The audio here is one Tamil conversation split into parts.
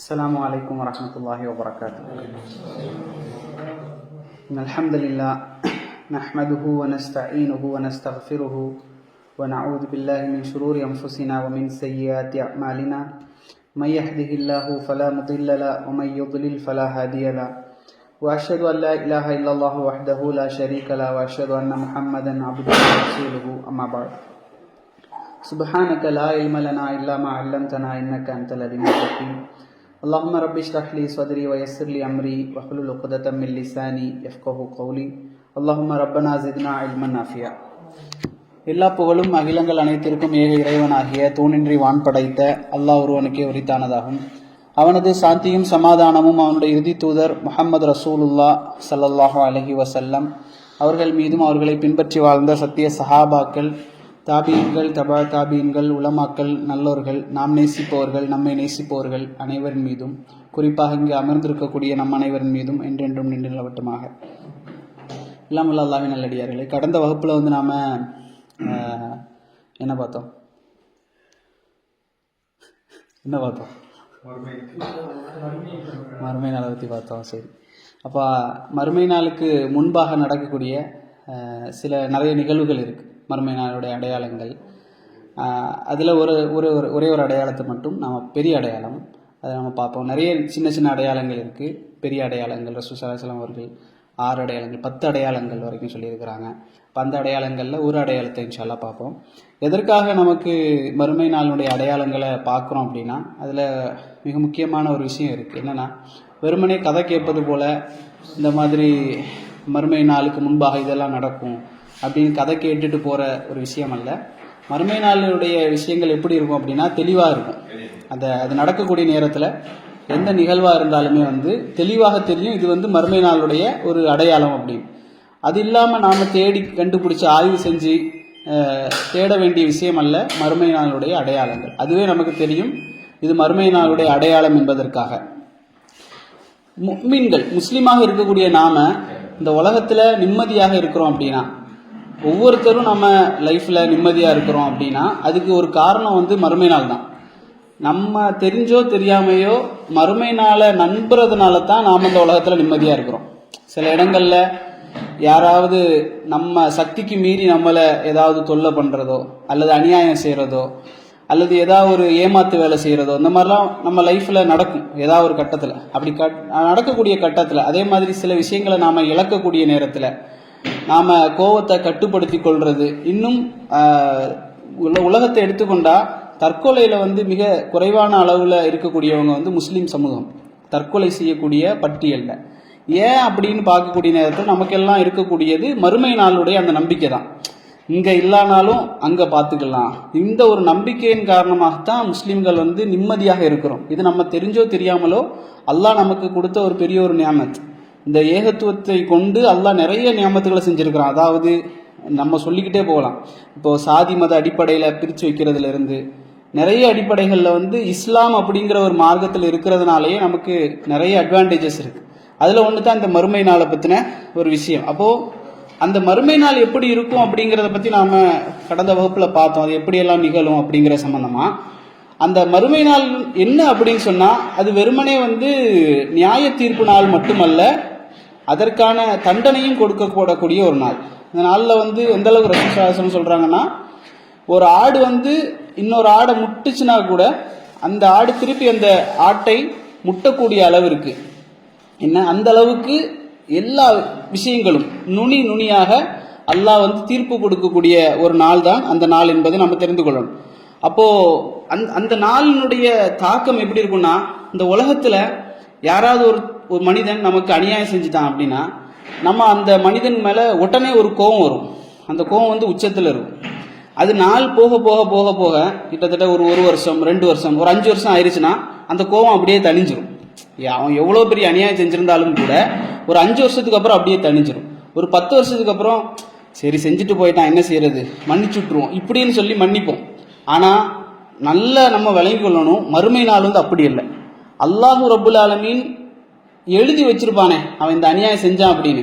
السلام عليكم ورحمة الله وبركاته. إن الحمد لله نحمده ونستعينه ونستغفره ونعوذ بالله من شرور أنفسنا ومن سيئات أعمالنا. من يهده الله فلا مضل له ومن يضلل فلا هادي له. وأشهد أن لا إله إلا الله وحده لا شريك له وأشهد أن محمدا عبده ورسوله. أما بعد. سبحانك لا علم لنا إلا ما علمتنا إنك أنت العليم الحكيم. اللهم رب اشرح لي صدري ويسر لي أمري واحلل عقدة من لساني يفقهوا قولي. اللهم ربنا زدنا علما نافعا. எல்லா புகழும் அகிலங்கள் அனைத்திற்கும் ஏக இறைவனாகிய தூணின்றி வான் படைத்த அல்லாஹ் ஒருவனுக்கே உரித்தானதாகும். அவனது சாந்தியும் சமாதானமும் அவனுடைய இறுதி தூதர் முஹம்மது ரசூலுல்லாஹ் ஸல்லல்லாஹு அலைஹி வஸல்லம் அவர்கள் மீதும் அவர்களை பின்பற்றி வாழ்ந்த சத்திய சஹாபாக்கள், தாபீன்கள், தபா தாபீன்கள், உலமாக்கள், நல்லோர்கள், நாம் நேசிப்பவர்கள், நம்மை நேசிப்பவர்கள் அனைவரின் மீதும், குறிப்பாக இங்கு அமர்ந்திருக்கக்கூடிய நம் அனைவரின் மீதும் என்றென்றும் நின்று நிலவட்டுமாக. எல்லாம் உள்ள அல்லாஹ்வின் நல்லடியார்களே, கடந்த வகுப்பில் நாம் என்ன பார்த்தோம்? மறுமை நாளை பற்றி பார்த்தோம். சரி, அப்போ மறுமை நாளுக்கு முன்பாக நடக்கக்கூடிய நிறைய நிகழ்வுகள் இருக்குது. மறுமை நாளுடைய அடையாளங்கள், அதில் ஒரே ஒரு அடையாளத்தை மட்டும் நாம் பெரிய அடையாளம் அதை நம்ம பார்ப்போம். நிறைய சின்ன சின்ன அடையாளங்கள் இருக்குது, பெரிய அடையாளங்கள். ரசூல் ஸல்லல்லாஹு அலைஹி வஸல்லம் அவர்கள் 6 அடையாளங்கள் 10 அடையாளங்கள் வரைக்கும் சொல்லியிருக்கிறாங்க. இப்போ அந்த அடையாளங்களில் ஒரு அடையாளத்தை இன்ஷா அல்லாஹ் பார்ப்போம். எதற்காக நமக்கு மறுமை நாளுடைய அடையாளங்களை பார்க்குறோம் அப்படின்னா, அதில் மிக முக்கியமான ஒரு விஷயம் இருக்குது. என்னென்னா, வெறுமனே கதை கேட்பது போல் இந்த மாதிரி மறுமை நாளுக்கு முன்பாக இதெல்லாம் நடக்கும் அப்படின்னு கதை கேட்டுட்டு போகிற ஒரு விஷயம் அல்ல. மறுமை நாளுடைய விஷயங்கள் எப்படி இருக்கும் அப்படின்னா தெளிவாக இருக்கும். அது நடக்கக்கூடிய நேரத்தில் எந்த நிகழ்வாக இருந்தாலுமே தெளிவாக தெரியும், இது மறுமை நாளுடைய ஒரு அடையாளம் அப்படின்னு. அது இல்லாமல் நாம் தேடி கண்டுபிடிச்சி ஆய்வு செஞ்சு தேட வேண்டிய விஷயம் அல்ல மறுமை நாளுடைய அடையாளங்கள். அதுவே நமக்கு தெரியும் இது மறுமை நாளுடைய அடையாளம் என்பதற்காக. முஃமின்கள், முஸ்லீமாக இருக்கக்கூடிய நாம இந்த உலகத்தில் நிம்மதியாக இருக்கிறோம் அப்படின்னா, ஒவ்வொருத்தரும் நம்ம லைஃப்பில் நிம்மதியாக இருக்கிறோம் அப்படின்னா அதுக்கு ஒரு காரணம் மறுமை நாள் தான். நம்ம தெரிஞ்சோ தெரியாமையோ மறுமை நாளை நம்புறதுனால தான் நாம் இந்த உலகத்தில் நிம்மதியாக இருக்கிறோம். சில இடங்களில் யாராவது நம்ம சக்திக்கு மீறி நம்மளை ஏதாவது தொல்லை பண்ணுறதோ அல்லது அநியாயம் செய்கிறதோ அல்லது ஏதாவது ஒரு ஏமாத்து வேலை செய்கிறதோ, இந்த மாதிரிலாம் நம்ம லைஃப்பில் நடக்கும் ஏதாவது ஒரு கட்டத்தில். அப்படி நடக்கக்கூடிய கட்டத்தில் அதே மாதிரி சில விஷயங்களை நாம் இழக்கக்கூடிய நேரத்தில் நாம் கோபத்தை கட்டுப்படுத்தி கொள்வது. இன்னும் உலகத்தை எடுத்துக்கொண்டா தற்கொலையில் மிக குறைவான அளவில் இருக்கக்கூடியவங்க முஸ்லீம் சமூகம், தற்கொலை செய்யக்கூடிய பட்டியலில். ஏன் அப்படின்னு பார்க்கக்கூடிய நேரத்தில் நமக்கெல்லாம் இருக்கக்கூடியது மறுமை நாளுடைய அந்த நம்பிக்கை தான். இங்கே இல்லைனாலும் அங்கே பார்த்துக்கலாம். இந்த ஒரு நம்பிக்கையின் காரணமாகத்தான் முஸ்லீம்கள் நிம்மதியாக இருக்கிறோம். இது நம்ம தெரிஞ்சோ தெரியாமலோ அல்லாஹ் நமக்கு கொடுத்த ஒரு பெரிய ஒரு நியாமத். இந்த ஏகத்துவத்தை கொண்டு அல்லாஹ் நிறைய நியாமத்துகளை செஞ்சுருக்கிறான். அதாவது நம்ம சொல்லிக்கிட்டே போகலாம். இப்போது சாதி மத அடிப்படையில் பிரித்து வைக்கிறதுல இருந்து நிறைய அடிப்படைகளில் இஸ்லாம் அப்படிங்கிற ஒரு மார்க்கத்தில் இருக்கிறதுனாலேயே நமக்கு நிறைய அட்வான்டேஜஸ் இருக்குது. அதில் ஒன்று தான் இந்த மறுமை நாளை பற்றின ஒரு விஷயம். அப்போது அந்த மறுமை நாள் எப்படி இருக்கும் அப்படிங்கிறத பற்றி நாம் கடந்த வகுப்பில் பார்த்தோம். அது எப்படியெல்லாம் நிகழும் அப்படிங்கிற சம்பந்தமாக. அந்த மறுமை நாள் என்ன அப்படின்னு சொன்னால், அது வெறுமனே நியாய தீர்ப்பு நாள் மட்டுமல்ல, அதற்கான தண்டனையும் கொடுக்கப்படக்கூடிய ஒரு நாள். இந்த நாளில் எந்த அளவுக்கு ரசூல் ஸல்லல்லாஹு அலைஹி வஸல்லம் சொல்கிறாங்கன்னா, ஒரு ஆடு இன்னொரு ஆடை முட்டுச்சுன்னா கூட அந்த ஆடு திருப்பி அந்த ஆட்டை முட்டக்கூடிய அளவிற்கு அந்த அளவுக்கு எல்லா விஷயங்களும் நுனியாக அல்லாஹ் தீர்ப்பு கொடுக்கக்கூடிய ஒரு நாள் தான் அந்த நாள் என்பதை நம்ம தெரிந்து கொள்ளணும். அப்போது அந்த நாளினுடைய தாக்கம் எப்படி இருக்குன்னா, இந்த உலகத்தில் யாராவது ஒரு மனிதன் நமக்கு அநியாயம் செஞ்சுட்டான் அப்படின்னா நம்ம அந்த மனிதன் மேலே உடனே ஒரு கோபம் வரும். அந்த கோபம் உச்சத்தில் இருக்கும். அது நாள் போக போக போக போக கிட்டத்தட்ட ஒரு வருஷம், 2 வருஷம், ஒரு 5 வருஷம் ஆயிடுச்சுன்னா அந்த கோபம் அப்படியே தணிஞ்சிரும். அவன் எவ்வளோ பெரிய அநியாயம் செஞ்சுருந்தாலும் கூட ஒரு 5 வருஷத்துக்கு அப்புறம் அப்படியே தணிஞ்சிரும். ஒரு 10 வருஷத்துக்கு அப்புறம் சரி செஞ்சுட்டு போயிட்டான், என்ன செய்யறது, மன்னிச்சு விட்டுருவோம் இப்படின்னு சொல்லி மன்னிப்போம். ஆனால் நல்லா நம்ம விளங்கி கொள்ளணும், மறுமை நாள் அப்படி இல்லை. அல்லாஹு ரப்புல் ஆலமீன் எழுதி வச்சிருப்பானே அவன் இந்த அநியாயம் செஞ்சான் அப்படின்னு,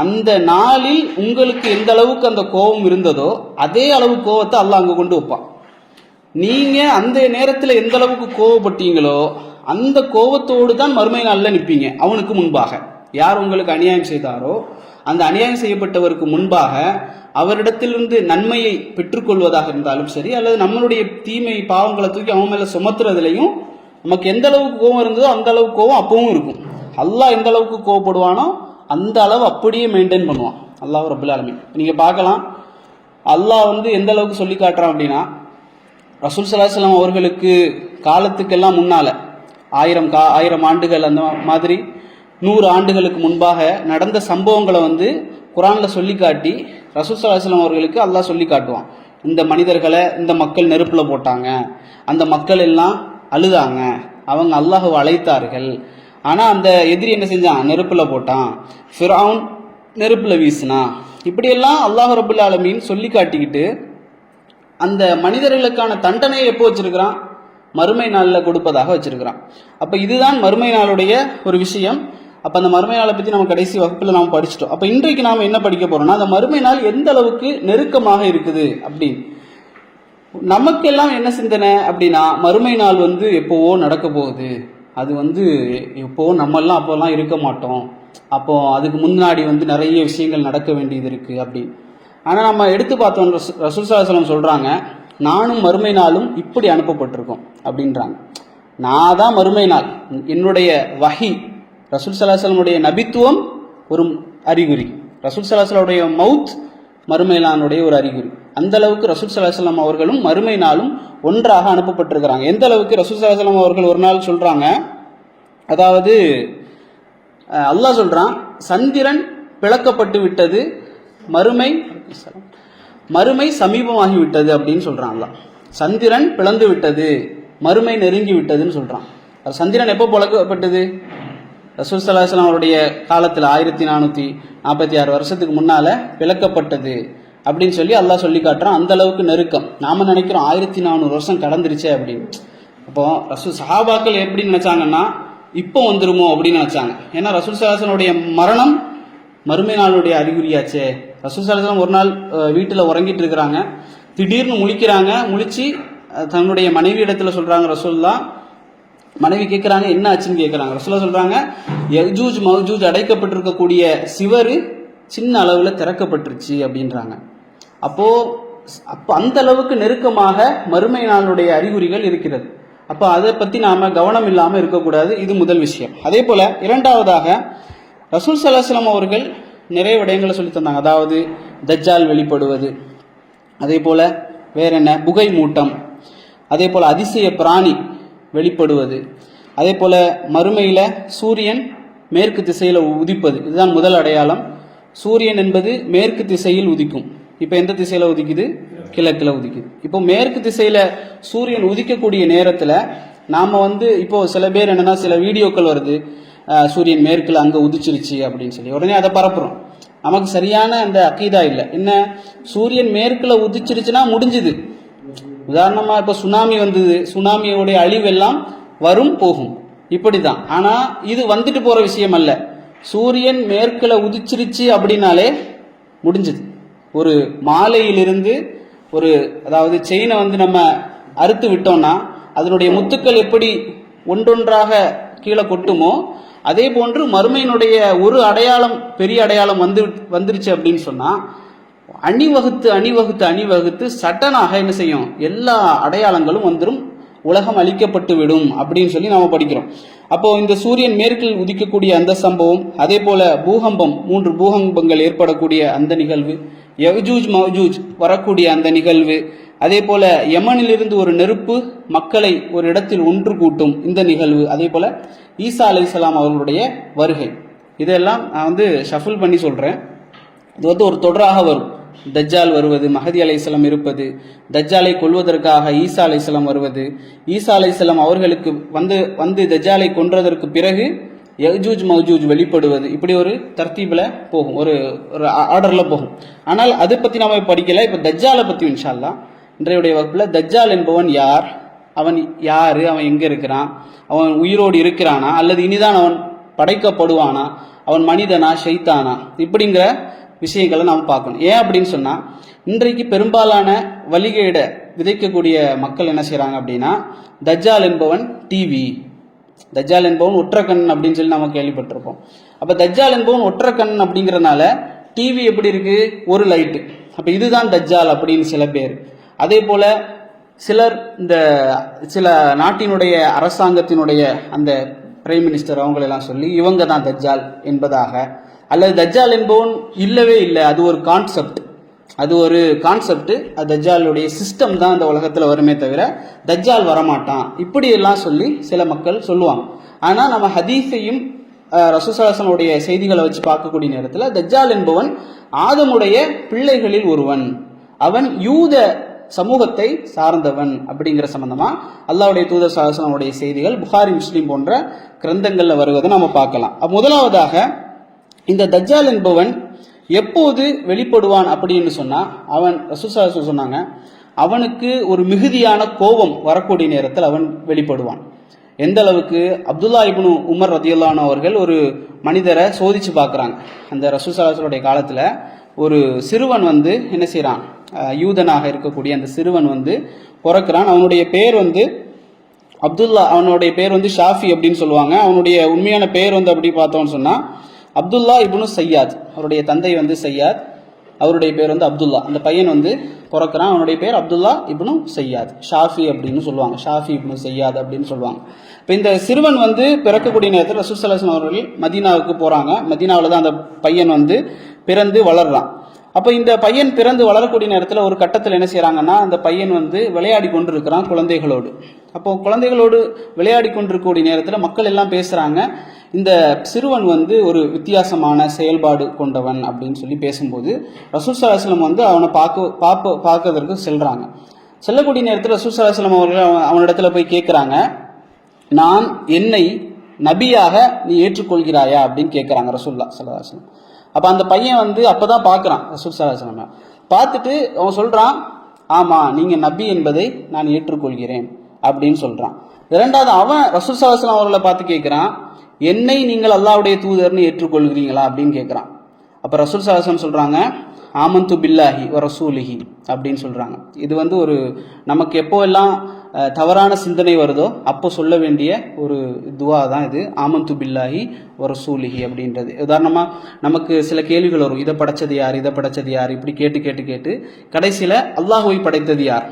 அந்த நாளில் உங்களுக்கு எந்த அளவுக்கு அந்த கோபம் இருந்ததோ அதே அளவு கோபத்தை அல்லாஹ் அங்கே கொண்டு வைப்பான். நீங்கள் அந்த நேரத்தில் எந்த அளவுக்கு கோவப்பட்டீங்களோ அந்த கோபத்தோடு தான் மறுமை நாளில் நிற்பீங்க. அவனுக்கு முன்பாக யார் உங்களுக்கு அநியாயம் செய்தாரோ அந்த அநியாயம் செய்யப்பட்டவருக்கு முன்பாக அவரிடத்திலிருந்து நன்மையை பெற்றுக்கொள்வதாக இருந்தாலும் சரி, அல்லது நம்மளுடைய தீமை பாவங்களை தூக்கி அவன் மேல சுமத்துறதுலையும் நமக்கு எந்த அளவுக்கு கோபம் இருந்ததோ அந்த அளவுக்கு கோபம் அப்பவும் இருக்கும். அல்லாஹ் எந்த அளவுக்கு கோவப்படுவானோ அந்த அளவு அப்படியே மெயின்டைன் பண்ணுவான் அல்லாஹ் ரப்பல் ஆலமீன். நீங்க பார்க்கலாம், அல்லாஹ் எந்த அளவுக்கு சொல்லி காட்டுறான் அப்படின்னா, ரசூல் ஸல்லல்லாஹு அலைஹி வஸல்லம் அவர்களுக்கு காலத்துக்கெல்லாம் முன்னால 1000 ஆண்டுகள் அந்த மாதிரி 100 ஆண்டுகளுக்கு முன்பாக நடந்த சம்பவங்களை குரான்ல சொல்லி காட்டி ரசூல் ஸல்லல்லாஹு அலைஹி வஸல்லம் அவர்களுக்கு அல்லாஹ் சொல்லி காட்டுவான். இந்த மனிதர்களை இந்த மக்கள் நெருப்புல போட்டாங்க, அந்த மக்கள் எல்லாம் அழுதாங்க, அவங்க அல்லாஹ்வை அழைத்தார்கள், ஆனா அந்த எதிரி என்ன செஞ்சான், நெருப்புல போட்டான், ஃபிரௌன் நெருப்புல வீசினா, இப்படியெல்லாம் அல்லாஹ் ரப்பல் ஆலமீன் சொல்லி காட்டிக்கிட்டு அந்த மனிதர்களுக்கான தண்டனையை எப்போ வச்சிருக்கிறான், மறுமை நாளில் கொடுப்பதாக வச்சிருக்கிறான். அப்ப இதுதான் மறுமை நாளுடைய ஒரு விஷயம். அப்ப அந்த மறுமை நாளை பத்தி நம்ம கடைசி வகுப்புல நாம படிச்சிட்டோம். அப்ப இன்றைக்கு நாம என்ன படிக்க போறோம்னா, அந்த மறுமை நாள் எந்த அளவுக்கு நெருக்கமாக இருக்குது அப்படின்னு. நமக்கெல்லாம் என்ன சிந்தனை அப்படின்னா, மறுமை நாள் எப்போவோ நடக்க போகுது, அது எப்போ நம்மெல்லாம் அப்போல்லாம் இருக்க மாட்டோம், அப்போ அதுக்கு முன்னாடி நிறைய விஷயங்கள் நடக்க வேண்டியது இருக்கு அப்படின்னு. ஆனா நம்ம எடுத்து பார்த்தோம், ரசூல் ஸல்லல்லாஹு அலைஹி வஸல்லம் சொல்றாங்க, நானும் மறுமை நாளும் இப்படி அனுப்பப்பட்டிருக்கோம் அப்படின்றாங்க. நான் தான் மறுமை நாள், என்னுடைய வஹி, ரசூல் ஸல்லல்லாஹு அலைஹி வஸல்லம் நபித்துவம் ஒரு அறிகுறி, ரசூல் ஸல்லல்லாஹு அலைஹி வஸல்லம் மவுத் மறுமை நாளுடைய ஒரு அறிகுறி. அந்த அளவுக்கு ரசூல் ஸல்லல்லாஹு அலைஹி வஸல்லம் அவர்களும் மறுமை நாளும் ஒன்றாக அனுப்பப்பட்டிருக்கிறாங்க. எந்த அளவுக்கு ரசூல் ஸல்லல்லாஹு அலைஹி வஸல்லம் அவர்கள் ஒரு நாள் சொல்றாங்க, அதாவது அல்லாஹ் சொல்றான், சந்திரன் பிளக்கப்பட்டு விட்டது, மறுமை சமீபமாகி விட்டது அப்படின்னு சொல்றான் அல்லாஹ். சந்திரன் பிளந்து விட்டது, மறுமை நெருங்கி விட்டதுன்னு சொல்றான். சந்திரன் எப்போ பிளக்கப்பட்டது, ரசூல் ஸல்லல்லாஹு அலைஹி வஸல்லம் அவருடைய காலத்தில் 1446 வருஷத்துக்கு முன்னால பிளக்கப்பட்டது அப்படின்னு சொல்லி அல்லாஹ் சொல்லி காட்டுறான். அந்த அளவுக்கு நெருக்கம். நாம நினைக்கிறோம் 1400 வருஷம் கடந்துருச்சே அப்படின்னு. அப்போ ரசூல் சஹாபாக்கள் எப்படி நினைச்சாங்கன்னா, இப்போ வந்துருமோ அப்படின்னு நினைச்சாங்க. ஏன்னா ரசூல் ஸல்லல்லாஹு அலைஹி வஸல்லம் மரணம் மறுமை நாளுடைய அறிகுறியாச்சே. ரசூல் ஸல்லல்லாஹு அலைஹி வஸல்லம் ஒரு நாள் வீட்டில் உறங்கிட்டு இருக்கிறாங்க, திடீர்னு முழிக்கிறாங்க. முழிச்சு தன்னுடைய மனைவி இடத்துல சொல்றாங்க, ரசூலுல்லாஹ். மனைவி கேட்கிறாங்க, என்ன ஆச்சுன்னு கேட்கிறாங்க. ரசூலுல்லாஹ் சொல்றாங்க, யஜூஜ் மௌஜூஜ் அடைக்கப்பட்டிருக்கக்கூடிய சிவரு சின்ன அளவுல திறக்கப்பட்டுருச்சு அப்படின்றாங்க. அப்போ அந்த அளவுக்கு நெருக்கமாக மறுமை நாளுடைய அறிகுறிகள் இருக்கிறது. அப்ப அதை பத்தி நாம கவனம் இல்லாம இருக்கக்கூடாது. இது முதல் விஷயம். அதே போல இரண்டாவதாக ரசூல் ஸல்லல்லாஹு அலைஹி வஸல்லம் அவர்கள் நிறைய விடயங்களை சொல்லி தந்தாங்க. அதாவது தஜ்ஜால் வெளிப்படுவது, அதே போல வேற என்ன, புகை மூட்டம், அதே போல அதிசய பிராணி வெளிப்படுவது, அதே போல மறுமையில சூரியன் மேற்கு திசையில உதிப்பது. இதுதான் முதல் அடையாளம். சூரியன் என்பது மேற்கு திசையில் உதிக்கும். இப்ப எந்த திசையில உதிக்குது, கிழக்குல உதிக்குது. இப்போ மேற்கு திசையில சூரியன் உதிக்கக்கூடிய நேரத்துல நாம இப்போ சில பேர் என்னன்னா, சில வீடியோக்கள் வருது, சூரியன் மேற்குல அங்க உதிச்சிருச்சு அப்படின்னு சொல்லி உடனே அதை பரப்புறோம். நமக்கு சரியான அந்த அக்கீதா இல்லை. என்ன, சூரியன் மேற்குல உதிச்சிருச்சுன்னா முடிஞ்சுது. உதாரணமா இப்ப சுனாமி வந்தது, சுனாமியோடைய அழிவெல்லாம் வரும் போகும், இப்படிதான். ஆனா இது வந்துட்டு போற விஷயம் அல்ல. சூரியன் மேற்குல உதிச்சிருச்சு அப்படின்னாலே முடிஞ்சது. ஒரு மாலையிலிருந்து அதாவது செயினை நம்ம அறுத்து விட்டோம்னா அதனுடைய முத்துக்கள் எப்படி ஒன்றொன்றாக கீழே கொட்டுமோ அதே போன்று மறுமையினுடைய ஒரு அடையாளம், பெரிய அடையாளம் வந்துருச்சு அப்படின்னு சொன்னா அணிவகுத்து சட்டனாக என்ன செய்யும், எல்லா அடையாளங்களும் வந்துடும், உலகம் அழிக்கப்பட்டு விடும் அப்படின்னு சொல்லி நாம படிக்கிறோம். அப்போ இந்த சூரியன் மேற்கில் உதிக்கக்கூடிய அந்த சம்பவம், அதே போல பூகம்பம், 3 பூகம்பங்கள் ஏற்படக்கூடிய அந்த நிகழ்வு, யஜூஜ் மௌஜூஜ் வரக்கூடிய அந்த நிகழ்வு, அதே போல யமனிலிருந்து ஒரு நெருப்பு மக்களை ஒரு இடத்தில் ஒன்று கூட்டும் இந்த நிகழ்வு, அதே போல ஈசா அலைஹிஸ்ஸலாம் அவர்களுடைய வருகை. இதெல்லாம் நான் ஷஃபில் பண்ணி சொல்றேன். இது ஒரு தொடராக வரும். தஜ்ஜால் வருவது, மஹதி அலைஹிஸ்ஸலாம் இருப்பது, தஜ்ஜாலை கொல்வதற்காக ஈசா அலைஹிஸ்ஸலாம் வருவது, ஈசா அலைஹிஸ்ஸலாம் அவர்களுக்கு வந்து தஜ்ஜாலை கொன்றதற்கு பிறகு யஜூஜ் மௌஜூஜ் வெளிப்படுவது, இப்படி ஒரு தர்த்தீபில் போகும், ஒரு ஆர்டர்ல போகும். ஆனால் அதை பத்தி நாம படிக்கல. இப்ப தஜ்ஜாலை பத்தி இன்ஷா அல்லாஹ் இன்றைய வகுப்புல, தஜ்ஜால் என்பவன் யார், அவன் யாரு, அவன் எங்க இருக்கிறான், அவன் உயிரோடு இருக்கிறானா அல்லது இனிதான் அவன் படைக்கப்படுவானா, அவன் மனிதனா ஷைத்தானா, இப்படிங்கிற விஷயங்களை நாம் பார்க்கணும். ஏன் அப்படின்னு சொன்னா, இன்றைக்கு பெரும்பாலான வழிகேட விதைக்கக்கூடிய மக்கள் என்ன செய்யறாங்க அப்படின்னா, தஜ்ஜால் என்பவன் டிவி, தஜ்ஜால் என்பவன் ஒற்றைக்கண் அப்படின்னு சொல்லி நம்ம கேள்விப்பட்டிருப்போம். அப்ப தஜ்ஜால் என்பவன் ஒற்றைக்கண் அப்படிங்கிறனால டிவி எப்படி இருக்கு, ஒரு லைட்டு. அப்ப இதுதான் தஜ்ஜால் அப்படின்னு சில பேர். அதே போல சிலர் இந்த சில நாட்டினுடைய அரசாங்கத்தினுடைய அந்த பிரைம் மினிஸ்டர் அவங்களெல்லாம் சொல்லி இவங்க தான் தஜ்ஜால் என்பதாக, அல்லது தஜ்ஜால் என்பவன் இல்லவே இல்லை, அது ஒரு கான்செப்ட், அது தஜ்ஜாலுடைய சிஸ்டம் தான் இந்த உலகத்தில் வருமே தவிர தஜ்ஜால் வரமாட்டான், இப்படி எல்லாம் சொல்லி சில மக்கள் சொல்லுவாங்க. ஆனால் நம்ம ஹதீஸையும் ரசூலுல்லாஹி செய்திகளை வச்சு பார்க்கக்கூடிய நேரத்தில் தஜ்ஜால் என்பவன் ஆதமுடைய பிள்ளைகளில் ஒருவன், அவன் யூத சமூகத்தை சார்ந்தவன் அப்படிங்கிற சம்பந்தமா அல்லாஹ்வுடைய தூதர் ஸல்லல்லாஹு அலைஹி வஸல்லம் செய்திகள் புகாரி முஸ்லிம் போன்ற கிரந்தங்கள்ல வருவதை நம்ம பார்க்கலாம். முதலாவதாக இந்த தஜ்ஜால் என்பவன் எப்போது வெளிப்படுவான் அப்படின்னு சொன்னா, அவன் ரசூலுல்லாஹி ஸல்லல்லாஹு அலைஹி சொன்னாங்க, அவனுக்கு ஒரு மிகுதியான கோபம் வரக்கூடிய நேரத்தில் அவன் வெளிப்படுவான். எந்த அளவுக்கு, அப்துல்லா இப்னு உமர் ரதியல்லாஹு அன்ஹு அவர்கள் ஒரு மனிதரை சோதிச்சு பார்க்குறாங்க. அந்த ரசூலுல்லாஹி ஸல்லல்லாஹு அலைஹி காலத்துல ஒரு சிறுவன் வந்து என்ன செய்யறான், யூதனாக இருக்கக்கூடிய அந்த சிறுவன் வந்து பிறக்கிறான். அவனுடைய பேர் வந்து அப்துல்லா, அவனுடைய பேர் வந்து ஷாஃபி அப்படின்னு சொல்லுவாங்க. அவனுடைய உண்மையான பேர் வந்து அப்படி பார்த்தோம்னு சொன்னா அப்துல்லா இப்னு சையாத். அவருடைய தந்தை வந்து சையாத், அவருடைய பேர் வந்து அப்துல்லா. அந்த பையன் வந்து பிறக்கிறான், அவனுடைய பேர் அப்துல்லா இப்னு சையாத், ஷாஃபி அப்படின்னு சொல்லுவாங்க, ஷாஃபி இப்னு சையாத் அப்படின்னு சொல்லுவாங்க. இப்போ இந்த சிறுவன் வந்து பிறக்கக்கூடிய நேரத்தில் ரசூலுல்லாஹி ஸல்லல்லாஹு அலைஹி வஸல்லம் அவர்கள் மதீனாவுக்கு போறாங்க. மதீனாவில் தான் அந்த பையன் வந்து பிறந்து வளர்றான். அப்போ இந்த பையன் பிறந்து வளரக்கூடிய நேரத்தில் ஒரு கட்டத்தில் என்ன செய்யறாங்கன்னா, அந்த பையன் வந்து விளையாடி கொண்டிருக்கிறான் குழந்தைகளோடு. அப்போ குழந்தைகளோடு விளையாடி கொண்டிருக்கக்கூடிய நேரத்தில் மக்கள் எல்லாம் பேசுறாங்க, இந்த சிறுவன் வந்து ஒரு வித்தியாசமான செயல்பாடு கொண்டவன் அப்படின்னு சொல்லி பேசும்போது ரசூல் ஸல்லல்லாஹு அலைஹி வஸல்லம் வந்து அவனை பார்க்கறதுக்கு செல்றாங்க. செல்லக்கூடிய நேரத்தில் ரசூல் ஸல்லல்லாஹு அலைஹி வஸல்லம் அவர்கள் அவனிடத்துல போய் கேட்குறாங்க, நான் என்னை நபியாக நீ ஏற்றுக்கொள்கிறாயா அப்படின்னு கேட்குறாங்க ரசூலுல்லாஹி ஸல்லல்லாஹு அலைஹி வஸல்லம். அப்போ அந்த பையன் வந்து அப்பதான் பார்க்குறான் ரசூல் ஸல்லல்லாஹு அலைஹி வஸல்லம். பார்த்துட்டு அவன் சொல்றான், ஆமா நீங்க நபி என்பதை நான் ஏற்றுக்கொள்கிறேன் அப்படின்னு சொல்றான். இரண்டாவது அவன் ரசூல் ஸல்லல்லாஹு அலைஹி வஸல்லம் அவர்களை பார்த்து கேட்குறான், என்னை நீங்கள் அல்லாஹ்வுடைய தூதர்னு ஏற்றுக்கொள்கிறீங்களா அப்படின்னு கேட்குறான். அப்போ ரசூல் ஸல்லல்லாஹு அலைஹி வஸல்லம் சொல்றாங்க, ஆமன்து பில்லாஹி வ ரசூலிஹி அப்படின்னு சொல்றாங்க. இது வந்து ஒரு நமக்கு எப்போ எல்லாம் தவறான சிந்தனை வருதோ அப்போ சொல்ல வேண்டிய ஒரு துவா தான் இது, ஆமன்து பில்லாஹி வ ரசூலிஹி அப்படின்றது. உதாரணமாக நமக்கு சில கேள்விகள் வரும், இதை படைச்சது யார், இப்படி கேட்டு கடைசியில் அல்லாஹ்வை படைத்தது யார்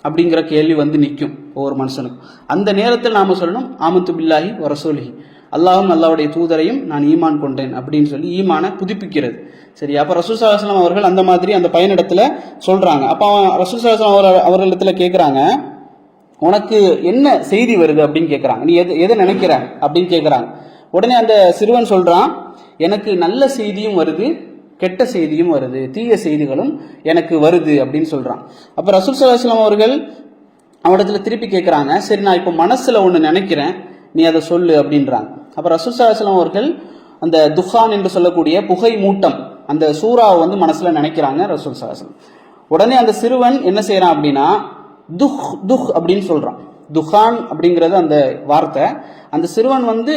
அப்படிங்கிற கேள்வி வந்து நிற்கும் ஒவ்வொரு மனுஷனுக்கும். அந்த நேரத்தில் நாம சொல்லணும், ஆமன்து பில்லாஹி வ ரசூலிஹி, அல்லாஹும் அல்லாஹ்வுடைய தூதரையும் நான் ஈமான் கொண்டேன் அப்படின்னு சொல்லி ஈமானை புதுப்பிக்கிறது. சரி, அப்போ ரசூல் ஸல்லல்லாஹு அலைஹி வஸல்லம் அவர்கள் அந்த மாதிரி அந்த பையனிடத்துல சொல்றாங்க. அப்போ ரசூல் ஸல்லல்லாஹு அலைஹி வஸல்லம் அவர்களிடத்துல கேட்குறாங்க, உனக்கு என்ன செய்தி வருது அப்படின்னு கேட்குறாங்க, நீ எதை நினைக்கிற அப்படின்னு கேட்குறாங்க. உடனே அந்த சிறுவன் சொல்றான், எனக்கு நல்ல செய்தியும் வருது, கெட்ட செய்தியும் வருது, தீய செய்திகளும் எனக்கு வருது அப்படின்னு சொல்றான். அப்போ ரசூல் ஸல்லல்லாஹு அலைஹி வஸல்லம் அவர்கள் அவனிடத்துல திருப்பி கேட்குறாங்க, சரி நான் இப்போ மனசுல ஒன்று நினைக்கிறேன், நீ அதை சொல்லு அப்படின்றாங்க. அப்போ ரசூல் ஸல்லல்லாஹு அலைஹி வஸல்லம் அவர்கள் அந்த துஹான் என்று சொல்லக்கூடிய புகை மூட்டம், அந்த சூறாவை வந்து மனசுல நினைக்கிறாங்க ரசூல் ஸல்லல்லாஹு அலைஹி வஸல்லம். உடனே அந்த சிறுவன் என்ன செய்யறான் அப்படின்னா, துஹ் அப்படின்னு சொல்றான். துஹான் அப்படிங்கிறது அந்த வார்த்தை, அந்த சிறுவன் வந்து